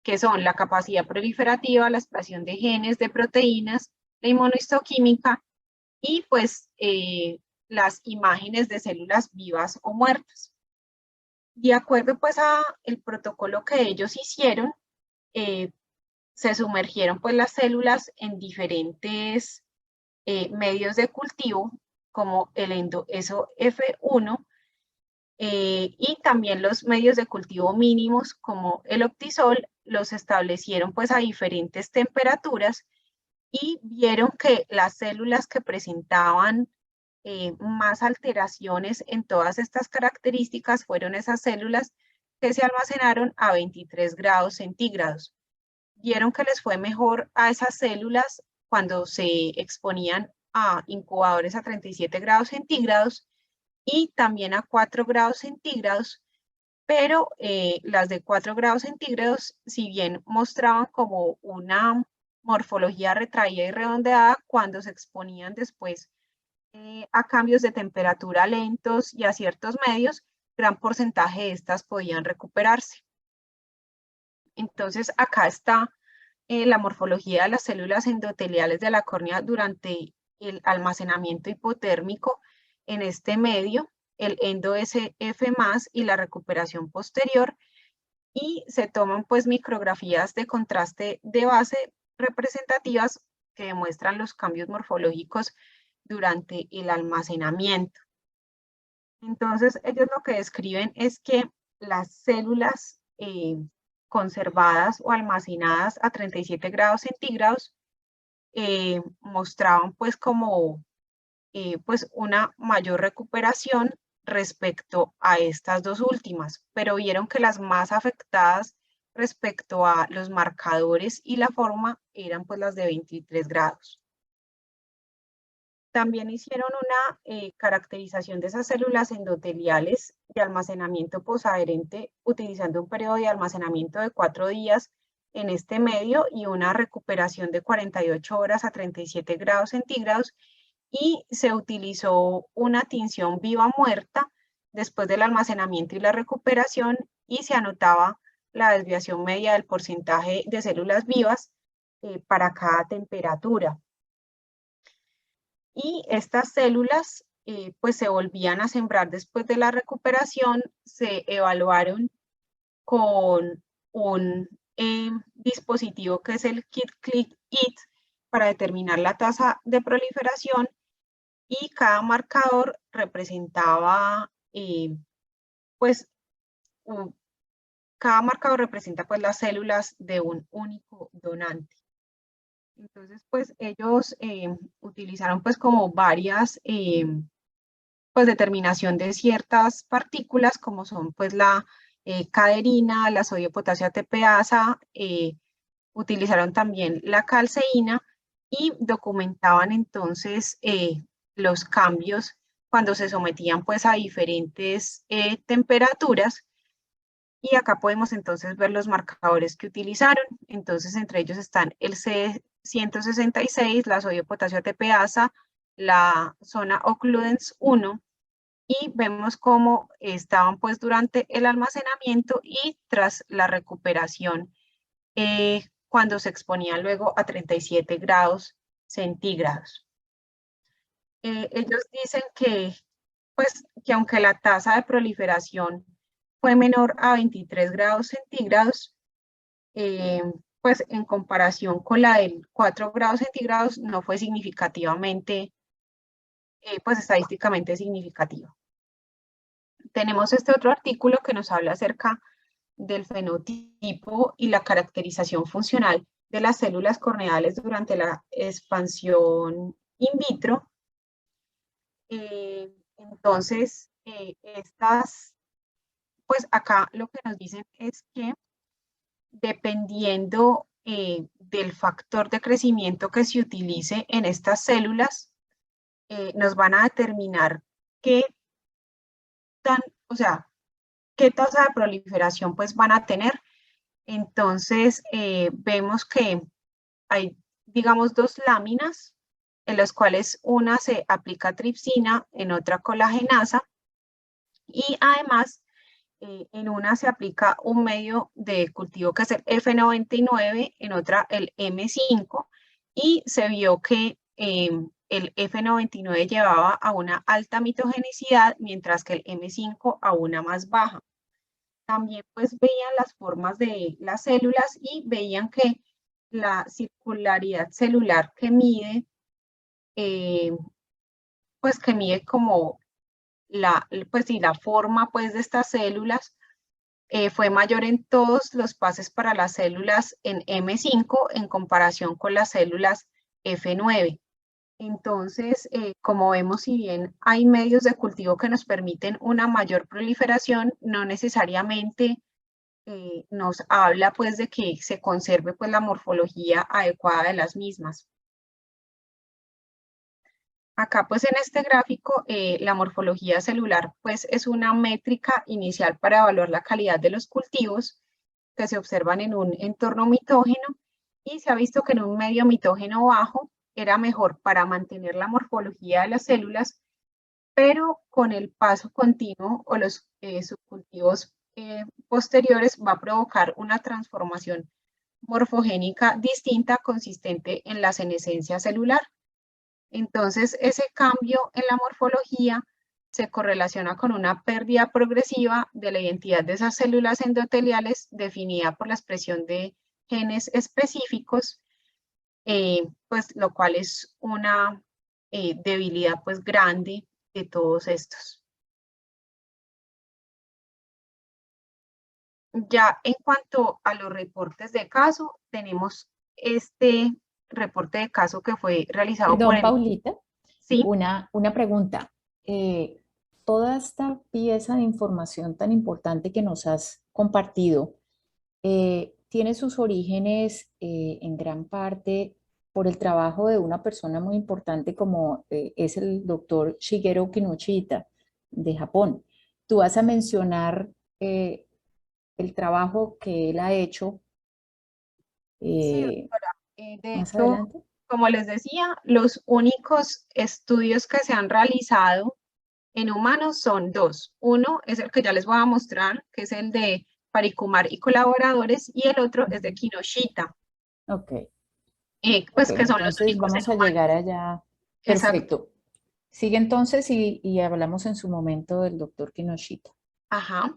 que son la capacidad proliferativa, la expresión de genes, de proteínas, la inmunohistoquímica y pues las imágenes de células vivas o muertas. De acuerdo pues a el protocolo que ellos hicieron, se sumergieron pues las células en diferentes medios de cultivo, como el endoeso F1, y también los medios de cultivo mínimos como el Optisol los establecieron pues a diferentes temperaturas, y vieron que las células que presentaban más alteraciones en todas estas características fueron esas células que se almacenaron a 23 grados centígrados. Vieron que les fue mejor a esas células cuando se exponían a incubadores a 37 grados centígrados y también a 4 grados centígrados, pero las de 4 grados centígrados, si bien mostraban como una morfología retraída y redondeada, cuando se exponían después a cambios de temperatura lentos y a ciertos medios, gran porcentaje de estas podían recuperarse. Entonces, acá está la morfología de las células endoteliales de la córnea durante el almacenamiento hipotérmico en este medio, el endo-SF+ y la recuperación posterior, y se toman pues micrografías de contraste de base representativas que demuestran los cambios morfológicos durante el almacenamiento. Entonces, ellos lo que describen es que las células conservadas o almacenadas a 37 grados centígrados mostraban pues como pues una mayor recuperación respecto a estas dos últimas, pero vieron que las más afectadas respecto a los marcadores y la forma eran pues las de 23 grados. También hicieron una caracterización de esas células endoteliales de almacenamiento posadherente utilizando un periodo de almacenamiento de 4 días en este medio y una recuperación de 48 horas a 37 grados centígrados, y se utilizó una tinción viva muerta después del almacenamiento y la recuperación, y se anotaba la desviación media del porcentaje de células vivas para cada temperatura. Y estas células pues se volvían a sembrar después de la recuperación, se evaluaron con un dispositivo que es el KIT-CLIC-IT para determinar la tasa de proliferación y cada marcador representaba, pues, cada marcador representa pues las células de un único donante. Entonces, pues ellos utilizaron pues como varias, pues determinación de ciertas partículas como son pues la caderina, la sodio potasio ATPasa, utilizaron también la calceína y documentaban entonces los cambios cuando se sometían pues a diferentes temperaturas. Y acá podemos entonces ver los marcadores que utilizaron. Entonces, entre ellos están el C166, la sodio potasio ATPasa, la zona occludens 1, y vemos cómo estaban pues durante el almacenamiento y tras la recuperación cuando se exponían luego a 37 grados centígrados. Ellos dicen que, pues, que aunque la tasa de proliferación fue menor a 23 grados centígrados, pues en comparación con la del 4 grados centígrados no fue significativamente, pues estadísticamente significativa. Tenemos este otro artículo que nos habla acerca del fenotipo y la caracterización funcional de las células corneales durante la expansión in vitro. Entonces, pues acá lo que nos dicen es que dependiendo del factor de crecimiento que se utilice en estas células, nos van a determinar qué tasa de proliferación pues van a tener. Entonces, vemos que hay, digamos, dos láminas en las cuales una se aplica tripsina, en otra colagenasa, y además en una se aplica un medio de cultivo que es el F99, en otra el M5, y se vio que el F99 llevaba a una alta mitogenicidad, mientras que el M5 a una más baja. También pues veían las formas de las células y veían que la circularidad celular que mide, pues que mide como la forma pues de estas células, fue mayor en todos los pases para las células en M5 en comparación con las células F9. Entonces, como vemos, si bien hay medios de cultivo que nos permiten una mayor proliferación, no necesariamente nos habla pues de que se conserve pues la morfología adecuada de las mismas. Acá pues en este gráfico la morfología celular pues es una métrica inicial para evaluar la calidad de los cultivos que se observan en un entorno mitógeno, y se ha visto que en un medio mitógeno bajo era mejor para mantener la morfología de las células, pero con el paso continuo o los subcultivos posteriores va a provocar una transformación morfogénica distinta consistente en la senescencia celular. Entonces, ese cambio en la morfología se correlaciona con una pérdida progresiva de la identidad de esas células endoteliales definida por la expresión de genes específicos, pues lo cual es una debilidad pues grande de todos estos. Ya en cuanto a los reportes de caso, tenemos este reporte de caso que fue realizado por Perdón, el... Paulita, Sí, una pregunta. Toda esta pieza de información tan importante que nos has compartido tiene sus orígenes en gran parte por el trabajo de una persona muy importante como es el doctor Shigeru Kinoshita de Japón. Tú vas a mencionar el trabajo que él ha hecho sí, eh, doctora. De más hecho, adelante. como les decía, los únicos estudios que se han realizado en humanos son dos. Uno es el que ya les voy a mostrar, que es el de Parikumar y colaboradores, y el otro es de Ujú. Kinoshita, Ok. Ok, pues que son los entonces únicos en vamos a llegar humanos. allá. Exacto. Perfecto. Sigue entonces y hablamos en su momento del doctor Kinoshita. Ajá.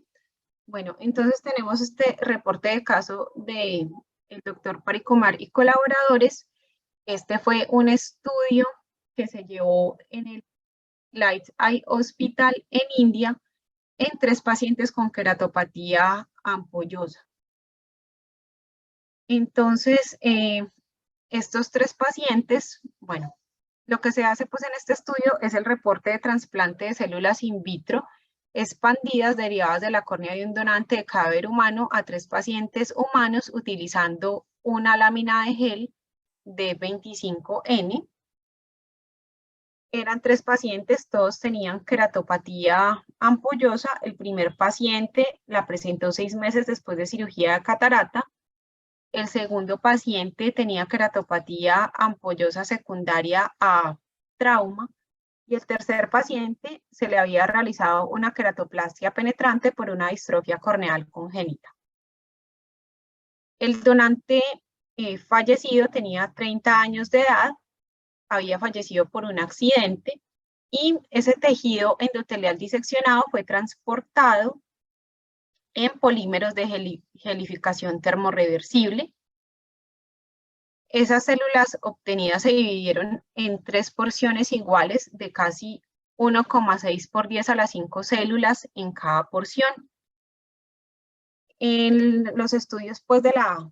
Bueno, entonces tenemos este reporte de caso de el doctor Parikumar y colaboradores, Este fue un estudio que se llevó en el Lights Eye Hospital en India en 3 pacientes con queratopatía ampollosa. Entonces, estos 3 pacientes, bueno, lo que se hace pues en este estudio es el reporte de trasplante de células in vitro expandidas derivadas de la córnea de un donante de cadáver humano a 3 pacientes humanos utilizando una lámina de gel de 25N. Eran 3 pacientes, todos tenían queratopatía ampollosa. El primer paciente la presentó 6 meses después de cirugía de catarata. El segundo paciente tenía queratopatía ampollosa secundaria a trauma. Y el tercer paciente se le había realizado una queratoplastia penetrante por una distrofia corneal congénita. El donante fallecido tenía 30 años de edad, había fallecido por un accidente y ese tejido endotelial diseccionado fue transportado en polímeros de gelificación termorreversible. Esas células obtenidas se dividieron en 3 porciones iguales de casi 1,6 por 10 a la 5 células en cada porción. En los estudios pues, de la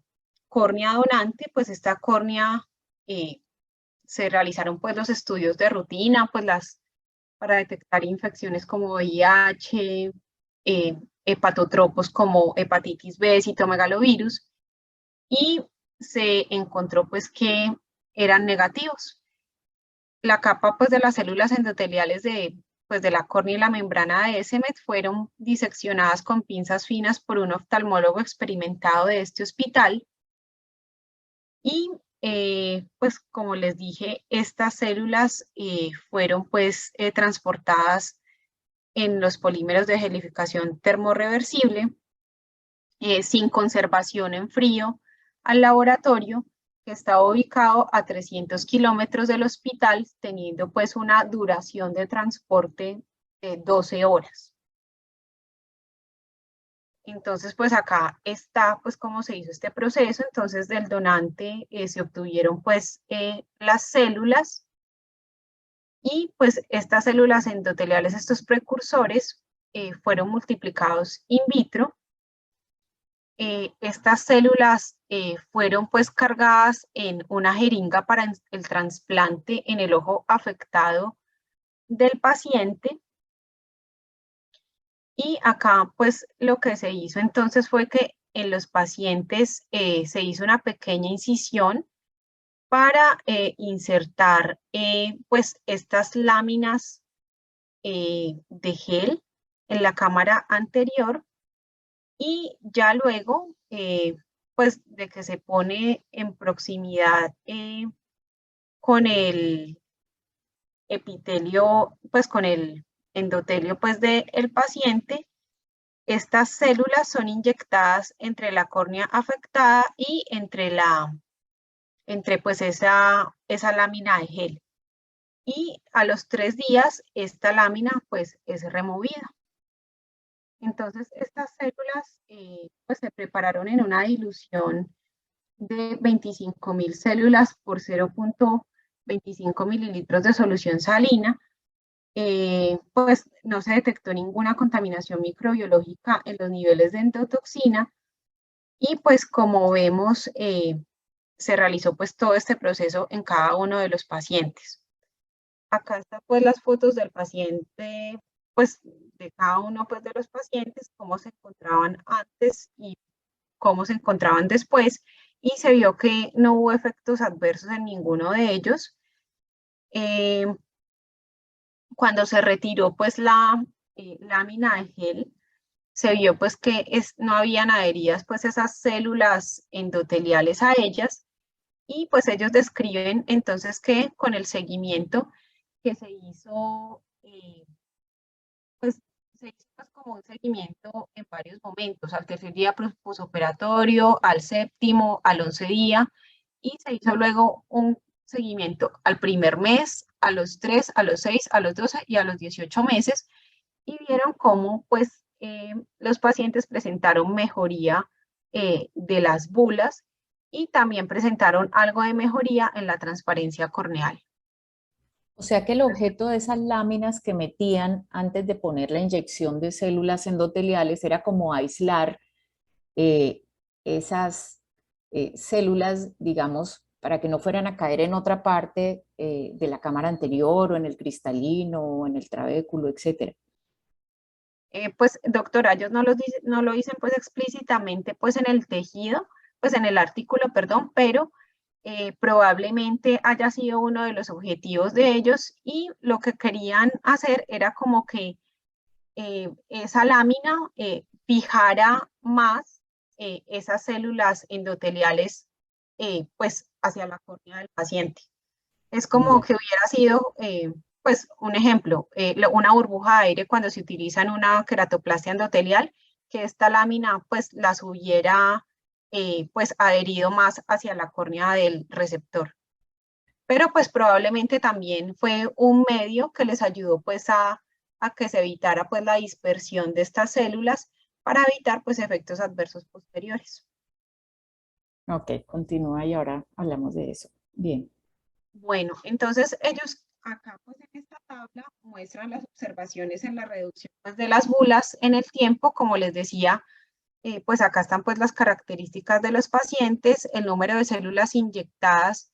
córnea donante, pues esta córnea se realizaron pues los estudios de rutina, pues para detectar infecciones como VIH, hepatotropos como hepatitis B, citomegalovirus, y se encontró pues que eran negativos. La capa pues de las células endoteliales pues, de la córnea y la membrana de Essemet fueron diseccionadas con pinzas finas por un oftalmólogo experimentado de este hospital y pues como les dije, estas células fueron pues transportadas en los polímeros de gelificación termorreversible sin conservación en frío al laboratorio que estaba ubicado a 300 kilómetros del hospital, teniendo pues una duración de transporte de 12 horas. Entonces, pues acá está pues cómo se hizo este proceso. Entonces, del donante se obtuvieron pues las células y pues estas células endoteliales, estos precursores, fueron multiplicados in vitro. Estas células fueron pues cargadas en una jeringa para el trasplante en el ojo afectado del paciente. Y acá pues lo que se hizo entonces fue que en los pacientes se hizo una pequeña incisión para insertar pues estas láminas de gel en la cámara anterior y ya luego pues de que se pone en proximidad con el epitelio, pues con el endotelio pues del paciente, estas células son inyectadas entre la córnea afectada y entre pues esa lámina de gel. Y a los 3 días esta lámina pues es removida. Entonces estas células pues se prepararon en una dilución de 25.000 células por 0,25 mililitros de solución salina. Pues no se detectó ninguna contaminación microbiológica en los niveles de endotoxina y pues como vemos se realizó pues todo este proceso en cada uno de los pacientes. Acá están pues las fotos del paciente, pues de cada uno pues de los pacientes, cómo se encontraban antes y cómo se encontraban después y se vio que no hubo efectos adversos en ninguno de ellos. Cuando se retiró pues la lámina de gel, se vio pues que no habían adheridas pues esas células endoteliales a ellas y pues ellos describen entonces que con el seguimiento que se hizo, pues se hizo pues, como un seguimiento en varios momentos, al tercer día posoperatorio, al séptimo, al 11 día y se hizo luego un seguimiento al primer mes, a los 3, a los 6, a los 12 y a los 18 meses y vieron cómo pues los pacientes presentaron mejoría de las bulas y también presentaron algo de mejoría en la transparencia corneal. O sea que el objeto de esas láminas que metían antes de poner la inyección de células endoteliales era como aislar eh, esas células, digamos, para que no fueran a caer en otra parte de la cámara anterior o en el cristalino o en el trabéculo, etcétera. Pues doctora, ellos no lo dicen pues explícitamente pues en el tejido, pues en el artículo, perdón, pero probablemente haya sido uno de los objetivos de ellos y lo que querían hacer era como que esa lámina fijara más esas células endoteliales pues hacia la córnea del paciente. Es como Ya. que hubiera sido, pues, un ejemplo, una burbuja de aire cuando se utiliza en una queratoplastia endotelial, que esta lámina, pues, las hubiera, pues, adherido más hacia la córnea del receptor. Pero, pues, probablemente también fue un medio que les ayudó, pues, a que se evitara, pues, la dispersión de estas células para evitar, pues, efectos adversos posteriores. Ok, continúa y ahora hablamos de eso. Bien. Bueno, entonces ellos acá pues en esta tabla muestran las observaciones en la reducción pues, de las bulas en el tiempo, como les decía, pues acá están pues las características de los pacientes, el número de células inyectadas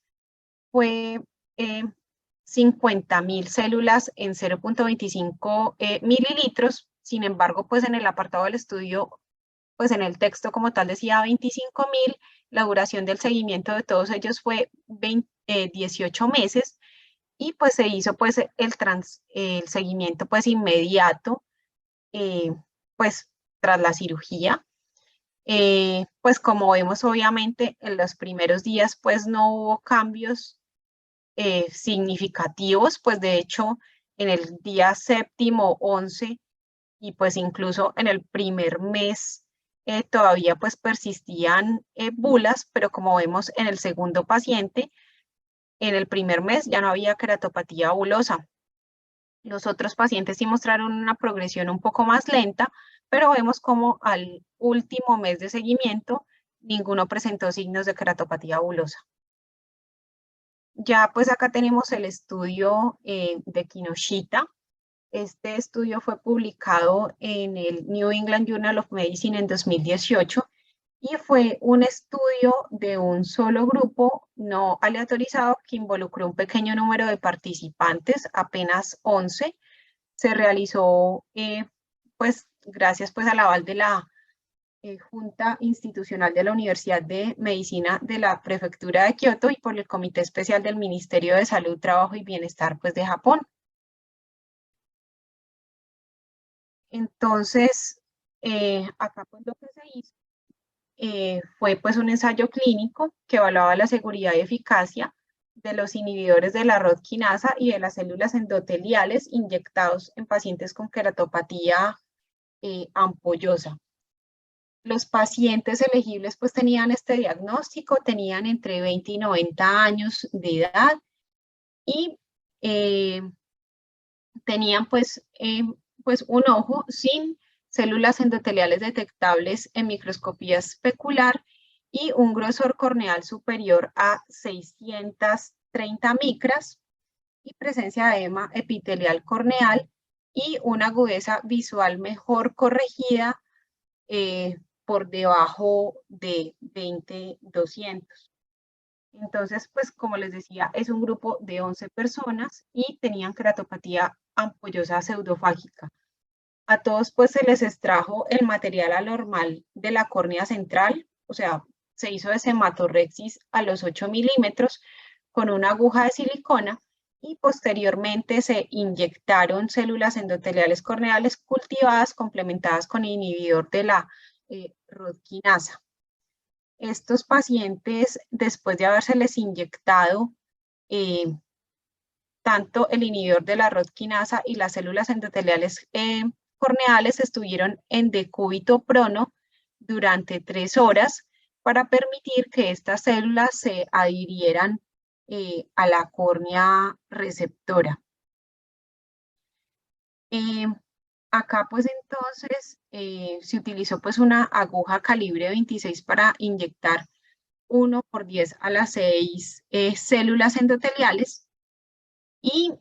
fue 50.000 células en 0.25 mililitros, sin embargo pues en el apartado del estudio pues en el texto como tal decía 25.000, la duración del seguimiento de todos ellos fue 18 meses y pues se hizo pues el seguimiento pues inmediato, eh, pues tras la cirugía. Pues como vemos obviamente en los primeros días pues no hubo cambios significativos, pues de hecho en el día séptimo, 11 y pues incluso en el primer mes todavía pues persistían bulas, pero como vemos en el segundo paciente, en el primer mes ya no había queratopatía bulosa. Los otros pacientes sí mostraron una progresión un poco más lenta, pero vemos como al último mes de seguimiento ninguno presentó signos de queratopatía bulosa. Ya pues acá tenemos el estudio de Kinoshita. Este estudio fue publicado en el New England Journal of Medicine en 2018 y fue un estudio de un solo grupo no aleatorizado que involucró un pequeño número de participantes, apenas 11. Se realizó, pues, gracias pues al aval de la Junta Institucional de la Universidad de Medicina de la Prefectura de Kioto y por el Comité Especial del Ministerio de Salud, Trabajo y Bienestar pues, de Japón. Entonces, acá pues lo que se hizo fue pues un ensayo clínico que evaluaba la seguridad y eficacia de los inhibidores de la ROT quinasa y de las células endoteliales inyectados en pacientes con queratopatía ampollosa. Los pacientes elegibles pues tenían este diagnóstico, tenían entre 20 y 90 años de edad y tenían pues un ojo sin células endoteliales detectables en microscopía especular y un grosor corneal superior a 630 micras y presencia de edema epitelial corneal y una agudeza visual mejor corregida por debajo de 20/200. Entonces, pues como les decía, es un grupo de 11 personas y tenían queratopatía ampollosa pseudofágica. A todos pues se les extrajo el material anormal de la córnea central, o sea, se hizo de hematorrexis a los 8 milímetros con una aguja de silicona y posteriormente se inyectaron células endoteliales corneales cultivadas complementadas con inhibidor de la ROT quinasa. Estos pacientes, después de habérseles inyectado tanto el inhibidor de la ROT quinasa y las células endoteliales corneales, estuvieron en decúbito prono durante 3 horas para permitir que estas células se adhirieran a la córnea receptora. Acá pues entonces se utilizó pues una aguja calibre 26 para inyectar 1 por 10 a la 6 células endoteliales, y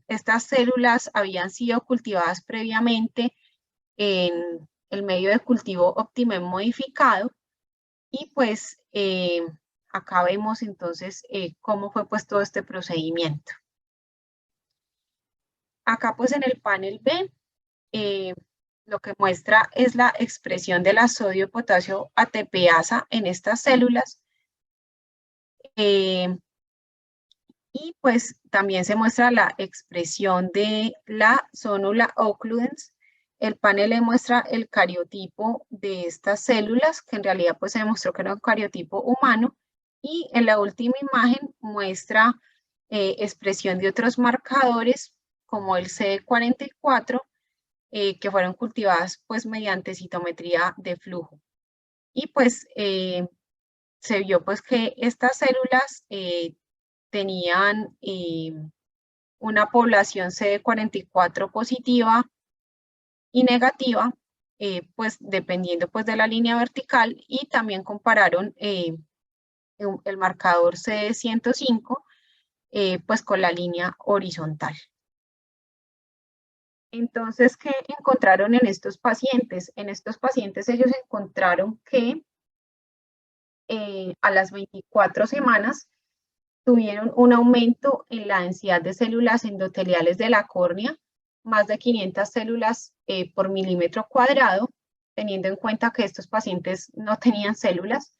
estas células habían sido cultivadas previamente en el medio de cultivo Optimen modificado, y pues acá vemos entonces cómo fue pues todo este procedimiento. Acá pues en el panel B lo que muestra es la expresión de la sodio-potasio ATPasa en estas células, y pues también se muestra la expresión de la zonula occludens. El panel le muestra el cariotipo de estas células, que en realidad pues se demostró que era un cariotipo humano, y en la última imagen muestra expresión de otros marcadores como el CD44, que fueron cultivadas pues mediante citometría de flujo. Y pues se vio pues que estas células tenían una población CD44 positiva y negativa, pues dependiendo pues de la línea vertical, y también compararon el marcador CD105 pues con la línea horizontal. Entonces, ¿qué encontraron en estos pacientes? En estos pacientes ellos encontraron que a las 24 semanas tuvieron un aumento en la densidad de células endoteliales de la córnea, más de 500 células por milímetro cuadrado, teniendo en cuenta que estos pacientes no tenían células.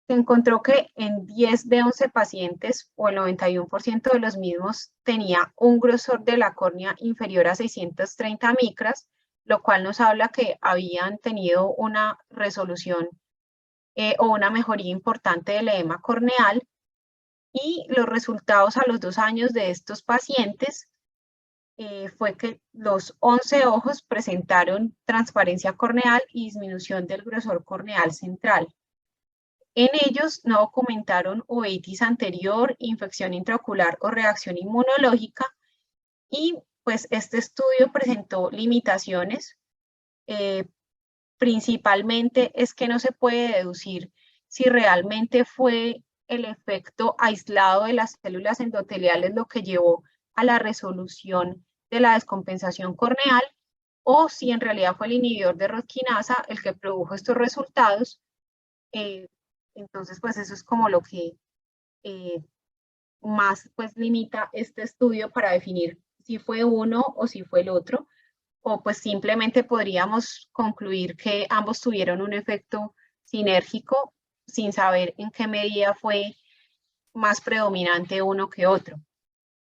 Se encontró que en 10 de 11 pacientes, o el 91% de los mismos, tenía un grosor de la córnea inferior a 630 micras, lo cual nos habla que habían tenido una resolución o una mejoría importante del edema corneal. Y los resultados a los 2 años de estos pacientes fue que los 11 ojos presentaron transparencia corneal y disminución del grosor corneal central. En ellos no documentaron uveitis anterior, infección intraocular o reacción inmunológica, y pues este estudio presentó limitaciones. Principalmente es que no se puede deducir si realmente fue el efecto aislado de las células endoteliales lo que llevó a la resolución de la descompensación corneal, o si en realidad fue el inhibidor de rod-quinasa el que produjo estos resultados. Entonces, pues eso es como lo que más pues limita este estudio para definir si fue uno o si fue el otro, o pues simplemente podríamos concluir que ambos tuvieron un efecto sinérgico sin saber en qué medida fue más predominante uno que otro.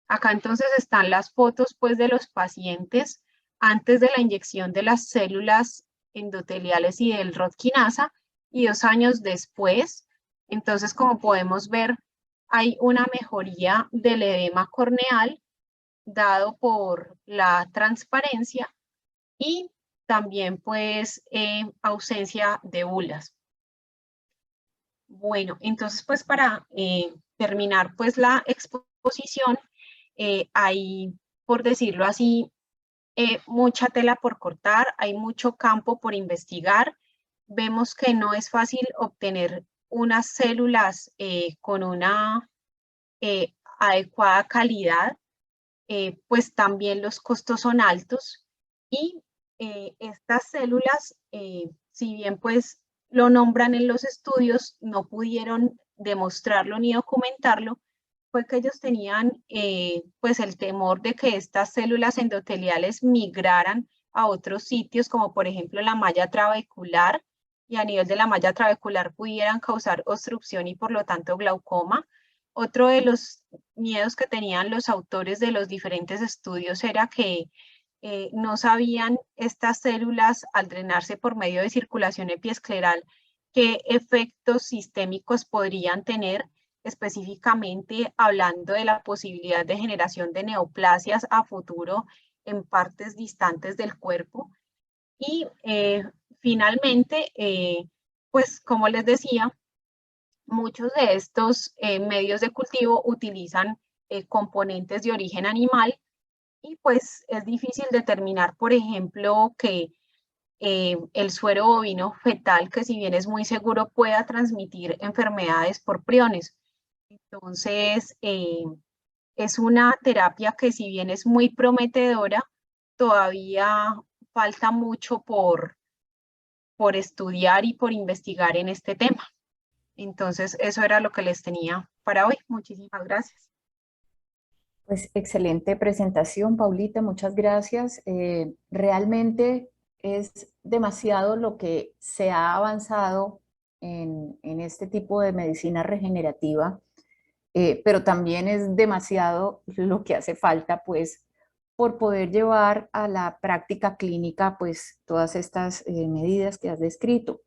Acá entonces están las fotos pues de los pacientes antes de la inyección de las células endoteliales y del rod-quinasa, y 2 años después. Entonces, como podemos ver, hay una mejoría del edema corneal dado por la transparencia, y también pues ausencia de bulas. Bueno, entonces pues para terminar pues la exposición, hay, por decirlo así, mucha tela por cortar, hay mucho campo por investigar. Vemos que no es fácil obtener unas células con una adecuada calidad, pues también los costos son altos, y estas células, si bien pues lo nombran en los estudios, no pudieron demostrarlo ni documentarlo. Fue que ellos tenían pues el temor de que estas células endoteliales migraran a otros sitios, como por ejemplo la malla trabecular, y a nivel de la malla trabecular pudieran causar obstrucción y por lo tanto glaucoma. Otro de los miedos que tenían los autores de los diferentes estudios era que no sabían estas células al drenarse por medio de circulación epiescleral qué efectos sistémicos podrían tener, específicamente hablando de la posibilidad de generación de neoplasias a futuro en partes distantes del cuerpo. Y finalmente, pues como les decía, muchos de estos medios de cultivo utilizan componentes de origen animal, y pues es difícil determinar, por ejemplo, que el suero bovino fetal, que si bien es muy seguro, pueda transmitir enfermedades por priones. Entonces, es una terapia que si bien es muy prometedora, todavía falta mucho por estudiar y por investigar en este tema. Entonces, eso era lo que les tenía para hoy. Muchísimas gracias. Pues excelente presentación, Paulita, muchas gracias. Realmente es demasiado lo que se ha avanzado en este tipo de medicina regenerativa, pero también es demasiado lo que hace falta, pues, por poder llevar a la práctica clínica, pues, todas estas medidas que has descrito.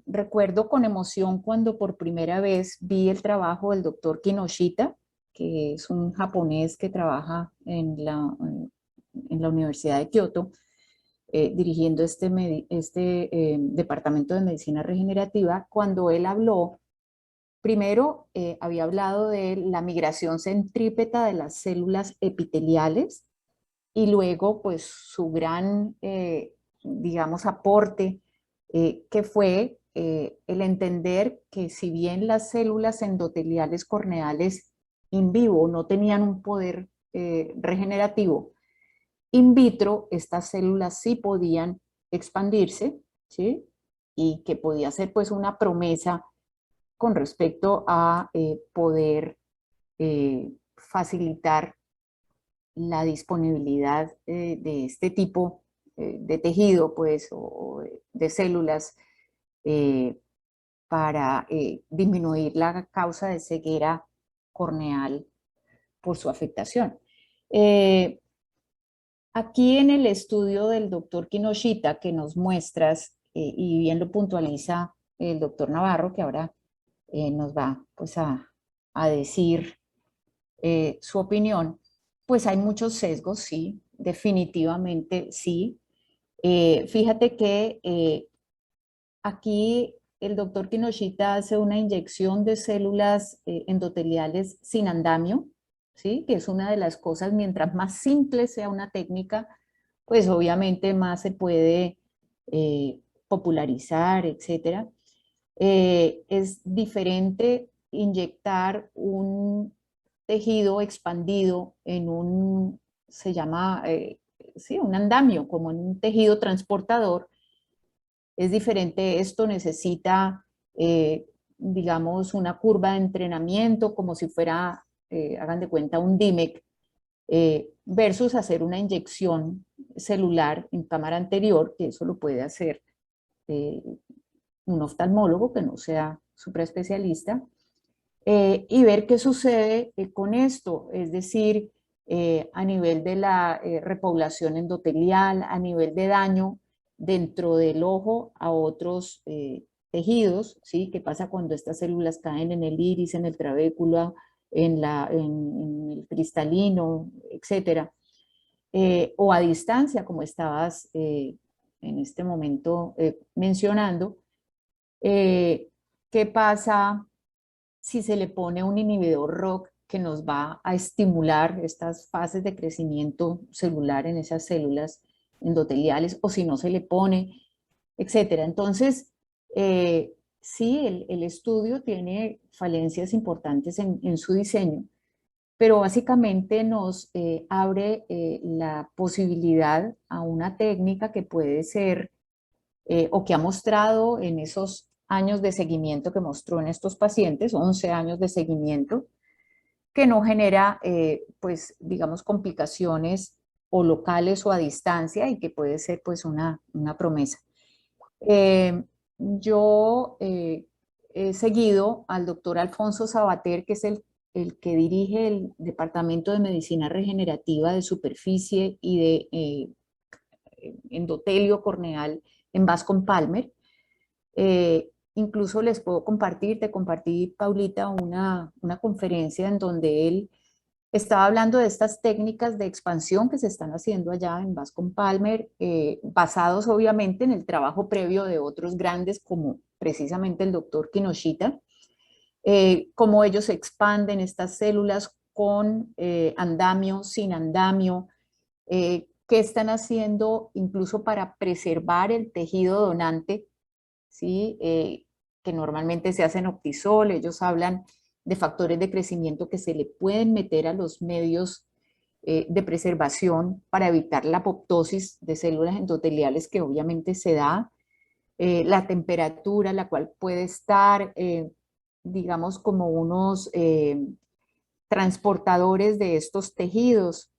Recuerdo con emoción cuando por primera vez vi el trabajo del doctor Kinoshita, que es un japonés que trabaja en la Universidad de Kioto, dirigiendo este departamento de medicina regenerativa, cuando él habló, primero había hablado de la migración centrípeta de las células epiteliales y luego pues su gran, digamos, aporte que fue el entender que si bien las células endoteliales corneales in vivo no tenían un poder regenerativo, in vitro estas células sí podían expandirse, ¿sí? Y que podía ser pues una promesa con respecto a poder facilitar la disponibilidad de este tipo de tejido, pues, o de células eh, para disminuir la causa de ceguera corneal por su afectación. Eh, Aquí en el estudio del doctor Kinoshita que nos muestras, y bien lo puntualiza el doctor Navarro, que ahora nos va pues, a decir su opinión, pues hay muchos sesgos, sí, definitivamente sí. Fíjate que aquí el doctor Kinoshita hace una inyección de células endoteliales sin andamio, ¿sí? Que es una de las cosas, mientras más simple sea una técnica, pues obviamente más se puede popularizar, etcétera. Es diferente inyectar un tejido expandido en un, se llama, sí, un andamio, como en un tejido transportador. Es diferente, esto necesita, digamos, una curva de entrenamiento, como si fuera, hagan de cuenta, un DIMEC, versus hacer una inyección celular en cámara anterior, que eso lo puede hacer eh, un oftalmólogo que no sea supraespecialista, y ver qué sucede con esto, es decir, a nivel de la repoblación endotelial, a nivel de daño dentro del ojo a otros tejidos, ¿sí? ¿Qué pasa cuando estas células caen en el iris, en el trabéculo, en el cristalino, etcétera? O a distancia, como estabas en este momento mencionando. ¿Qué pasa si se le pone un inhibidor ROCK que nos va a estimular estas fases de crecimiento celular en esas células endoteliales, o si no se le pone, etcétera? Entonces, sí, el estudio tiene falencias importantes en su diseño, pero básicamente nos abre la posibilidad a una técnica que puede ser o que ha mostrado en esos años de seguimiento que mostró en estos pacientes, 11 años de seguimiento, que no genera, pues, digamos, complicaciones o locales o a distancia y que puede ser, pues, una promesa. Yo he seguido al doctor Alfonso Sabater, que es el que dirige el Departamento de Medicina Regenerativa de Superficie y de Endotelio Corneal en Bascom Palmer. Incluso les puedo compartir, te compartí, Paulita, una conferencia en donde él estaba hablando de estas técnicas de expansión que se están haciendo allá en Bascom Palmer, basados obviamente en el trabajo previo de otros grandes como precisamente el doctor Kinoshita, cómo ellos expanden estas células con andamio, sin andamio, qué están haciendo incluso para preservar el tejido donante, ¿sí? Que normalmente se hace en Optisol. Ellos hablan de factores de crecimiento que se le pueden meter a los medios de preservación para evitar la apoptosis de células endoteliales que obviamente se da, la temperatura, la cual puede estar, digamos, como unos transportadores de estos tejidos,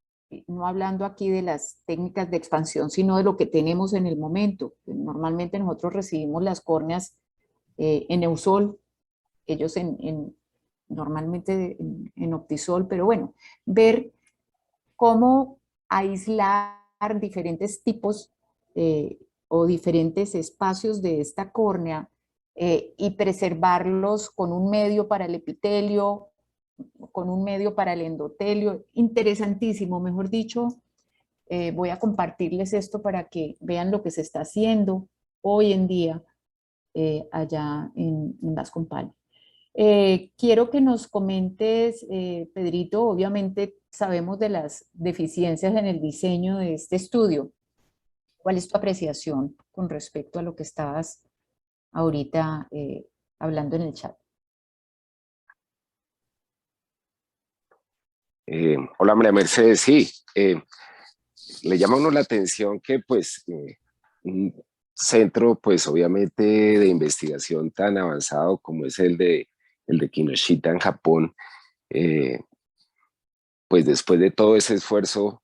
no hablando aquí de las técnicas de expansión, sino de lo que tenemos en el momento. Normalmente nosotros recibimos las córneas en Eusol, ellos normalmente en Optisol, pero bueno, ver cómo aislar diferentes tipos o diferentes espacios de esta córnea y preservarlos con un medio para el epitelio, con un medio para el endotelio. Interesantísimo, mejor dicho, voy a compartirles esto para que vean lo que se está haciendo hoy en día allá en Vascompal. Quiero que nos comentes, Pedrito, obviamente sabemos de las deficiencias en el diseño de este estudio. ¿Cuál es tu apreciación con respecto a lo que estabas ahorita hablando en el chat? Hola María Mercedes, sí, le llama a uno la atención que pues un centro pues obviamente de investigación tan avanzado como es el de Kinoshita en Japón, eh, pues después de todo ese esfuerzo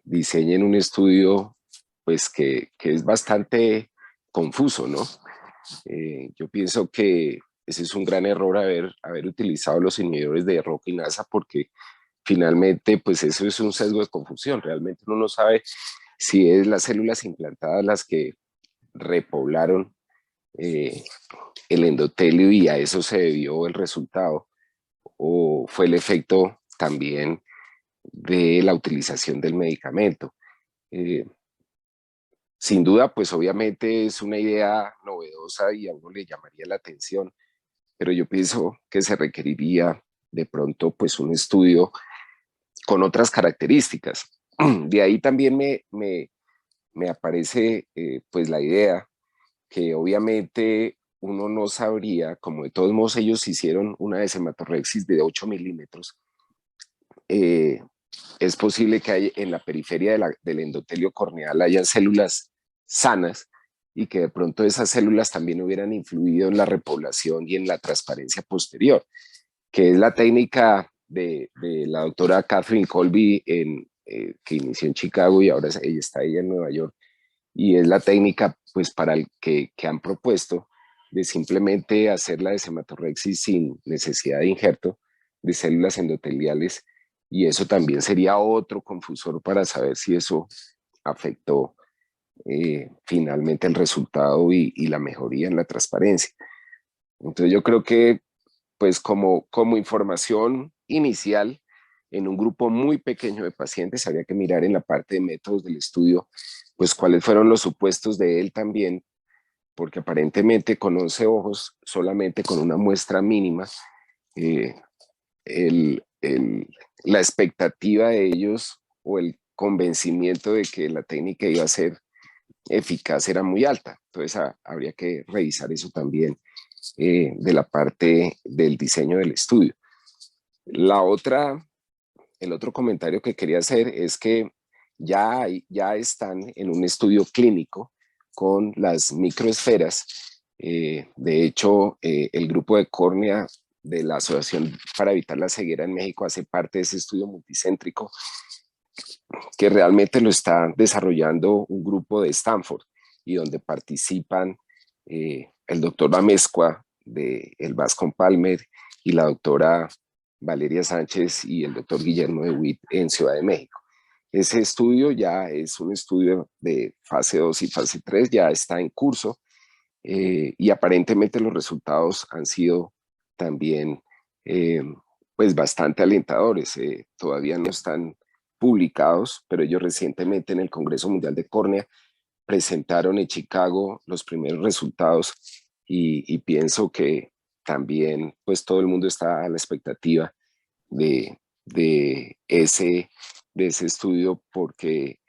diseñen un estudio pues que es bastante confuso, ¿no? Yo pienso que ese es un gran error haber utilizado los inhibidores de ROCK y NASA porque finalmente pues eso es un sesgo de confusión. Realmente uno no sabe si es las células implantadas las que repoblaron eh, el endotelio y a eso se debió el resultado o fue el efecto también de la utilización del medicamento. Eh, Sin duda, pues obviamente es una idea novedosa y a uno le llamaría la atención, pero yo pienso que se requeriría de pronto pues un estudio con otras características. De ahí también me aparece pues la idea que obviamente uno no sabría, como de todos modos ellos hicieron una hematorrexis de 8 milímetros, eh, es posible que hay, en la periferia del endotelio corneal hayan células sanas y que de pronto esas células también hubieran influido en la repoblación y en la transparencia posterior, que es la técnica de la doctora Catherine Colby, que inició en Chicago y ahora está ella en Nueva York, y es la técnica pues para el que han propuesto de simplemente hacer la hematorrexis sin necesidad de injerto de células endoteliales, y eso también sería otro confusor para saber si eso afectó finalmente el resultado y la mejoría en la transparencia. Entonces yo creo que pues como información inicial en un grupo muy pequeño de pacientes habría que mirar en la parte de métodos del estudio pues cuáles fueron los supuestos de él también, porque aparentemente con 11 ojos, solamente con una muestra mínima, eh, el, el, la expectativa de ellos o el convencimiento de que la técnica iba a ser eficaz era muy alta. Entonces habría que revisar eso también de la parte del diseño del estudio. El otro comentario que quería hacer es que ya están en un estudio clínico con las microesferas. De hecho, el grupo de córnea de la Asociación para Evitar la Ceguera en México hace parte de ese estudio multicéntrico que realmente lo está desarrollando un grupo de Stanford y donde participan el doctor Amezcua de el Bascom Palmer y la doctora Valeria Sánchez y el doctor Guillermo de Witt en Ciudad de México. Ese estudio ya es un estudio de fase 2 y fase 3, ya está en curso y aparentemente los resultados han sido también pues bastante alentadores. Todavía no están publicados, pero ellos recientemente en el Congreso Mundial de Córnea presentaron en Chicago los primeros resultados y pienso que también pues todo el mundo está a la expectativa de ese de ese estudio porque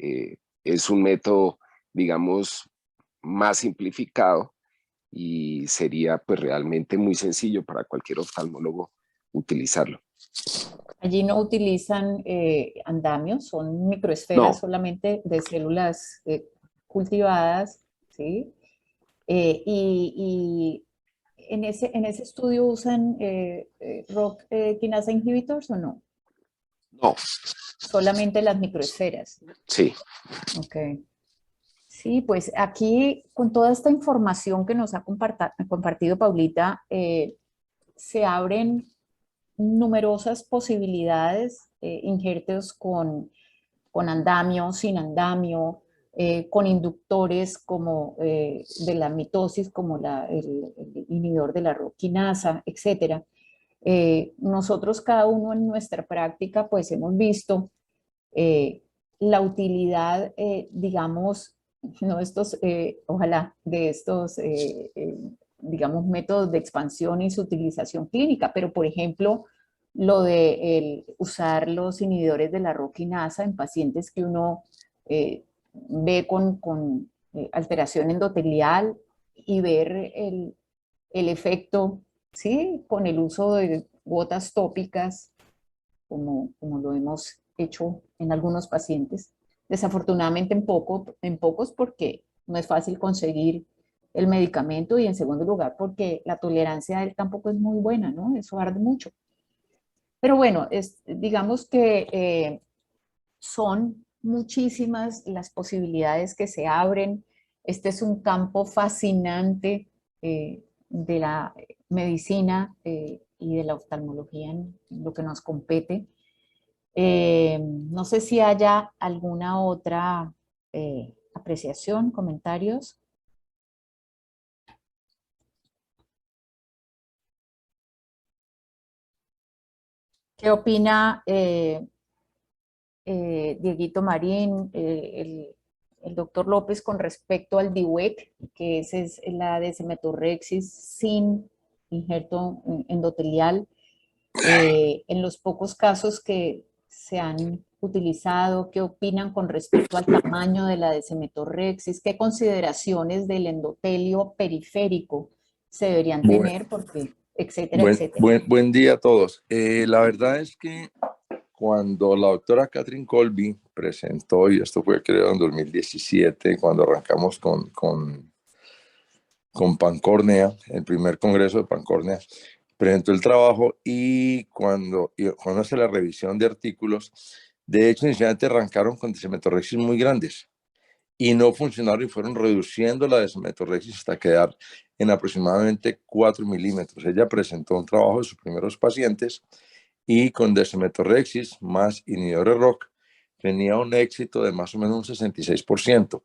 es un método, digamos, más simplificado y sería pues realmente muy sencillo para cualquier oftalmólogo utilizarlo. Allí no utilizan andamios, son microesferas No, solamente de células cultivadas, ¿sí? Y en ese estudio usan ROC kinasa inhibitors o no? no, Solamente las microesferas. sí, Ok. Sí, pues aquí con toda esta información que nos ha compartido Paulita, se abren numerosas posibilidades, injertos con andamio, sin andamio, con inductores como de la mitosis, como el inhibidor de la roquinasa, etcétera. Nosotros cada uno en nuestra práctica pues hemos visto eh, la utilidad, digamos, no estos, ojalá, de estos, digamos, métodos de expansión y su utilización clínica, pero por ejemplo, lo de usar los inhibidores de la roquinasa en pacientes que uno ve con alteración endotelial y ver el efecto, ¿sí? Con el uso de gotas tópicas como lo hemos hecho en algunos pacientes. Desafortunadamente en pocos porque no es fácil conseguir el medicamento y en segundo lugar porque la tolerancia a él tampoco es muy buena, ¿no? Eso arde mucho. Pero bueno, digamos que son muchísimas las posibilidades que se abren. Este es un campo fascinante de la medicina y de la oftalmología en lo que nos compete. No sé si haya alguna otra apreciación, comentarios. ¿Qué opina Dieguito Marín, el doctor López con respecto al DIUEC, que es la desimetorrexis sin injerto endotelial? En los pocos casos que se han utilizado, ¿qué opinan con respecto al tamaño de la desimetorrexis? ¿Qué consideraciones del endotelio periférico se deberían Buen, tener? Porque, etcétera, etcétera. buen día a todos. La verdad es que cuando la doctora Catherine Colby presentó, y esto fue creo en 2017, cuando arrancamos con Pancórnea, el primer congreso de Pancórnea, presentó el trabajo y cuando hace la revisión de artículos, de hecho inicialmente arrancaron con desimetorrexis muy grandes y no funcionaron y fueron reduciendo la desimetorrexis hasta quedar en aproximadamente 4 milímetros. Ella presentó un trabajo de sus primeros pacientes y con desimetorrexis más inhibidores ROC tenía un éxito de más o menos un 66%.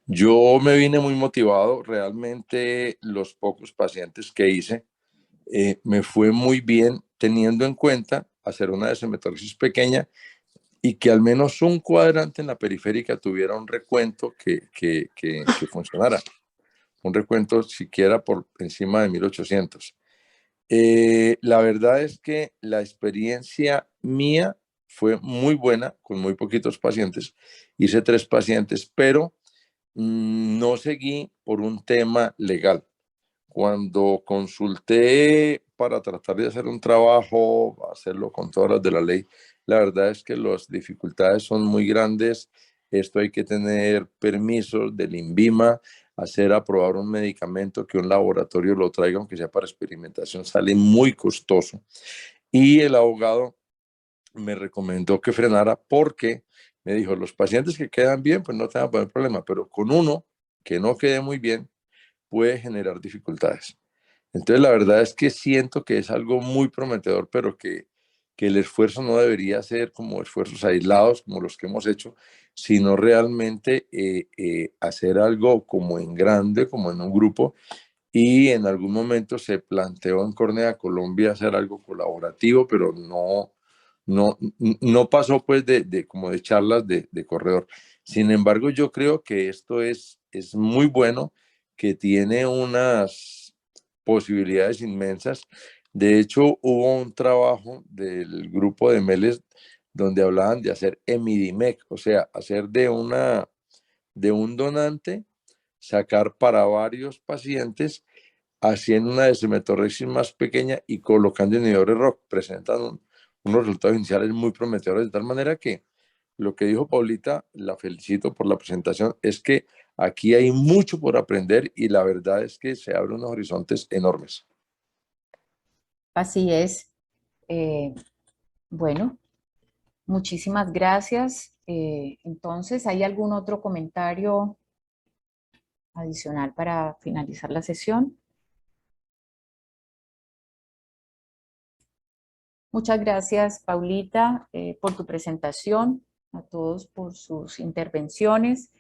Yo me vine muy motivado, realmente los pocos pacientes que hice me fue muy bien teniendo en cuenta hacer una desimetorrexis pequeña y que al menos un cuadrante en la periférica tuviera un recuento que funcionara, un recuento siquiera por encima de 1800. La verdad es que la experiencia mía fue muy buena con muy poquitos pacientes. Hice 3 pacientes, pero no seguí por un tema legal. Cuando consulté para tratar de hacer un trabajo, hacerlo con todas las de la ley, la verdad es que las dificultades son muy grandes. Esto hay que tener permisos del INVIMA, hacer aprobar un medicamento que un laboratorio lo traiga, aunque sea para experimentación, sale muy costoso. Y el abogado me recomendó que frenara porque me dijo, los pacientes que quedan bien, pues no te van a poner problema, pero con uno que no quede muy bien, puede generar dificultades. Entonces, la verdad es que siento que es algo muy prometedor, pero que el esfuerzo no debería ser como esfuerzos aislados, como los que hemos hecho, sino realmente hacer algo como en grande, como en un grupo. Y en algún momento se planteó en Córnea Colombia hacer algo colaborativo, pero no pasó pues como de charlas de corredor. Sin embargo, yo creo que esto es muy bueno, que tiene unas posibilidades inmensas. De hecho, hubo un trabajo del grupo de Meles donde hablaban de hacer Emidimec, o sea, hacer de un donante, sacar para varios pacientes, haciendo una desimetorrexis más pequeña y colocando inhibidores ROCK. Presentan unos resultados iniciales muy prometedores, de tal manera que lo que dijo Paulita, la felicito por la presentación, es que aquí hay mucho por aprender y la verdad es que se abren unos horizontes enormes. Así es. Bueno, muchísimas gracias. Entonces, ¿hay algún otro comentario adicional para finalizar la sesión? Muchas gracias, Paulita, por tu presentación, a todos por sus intervenciones.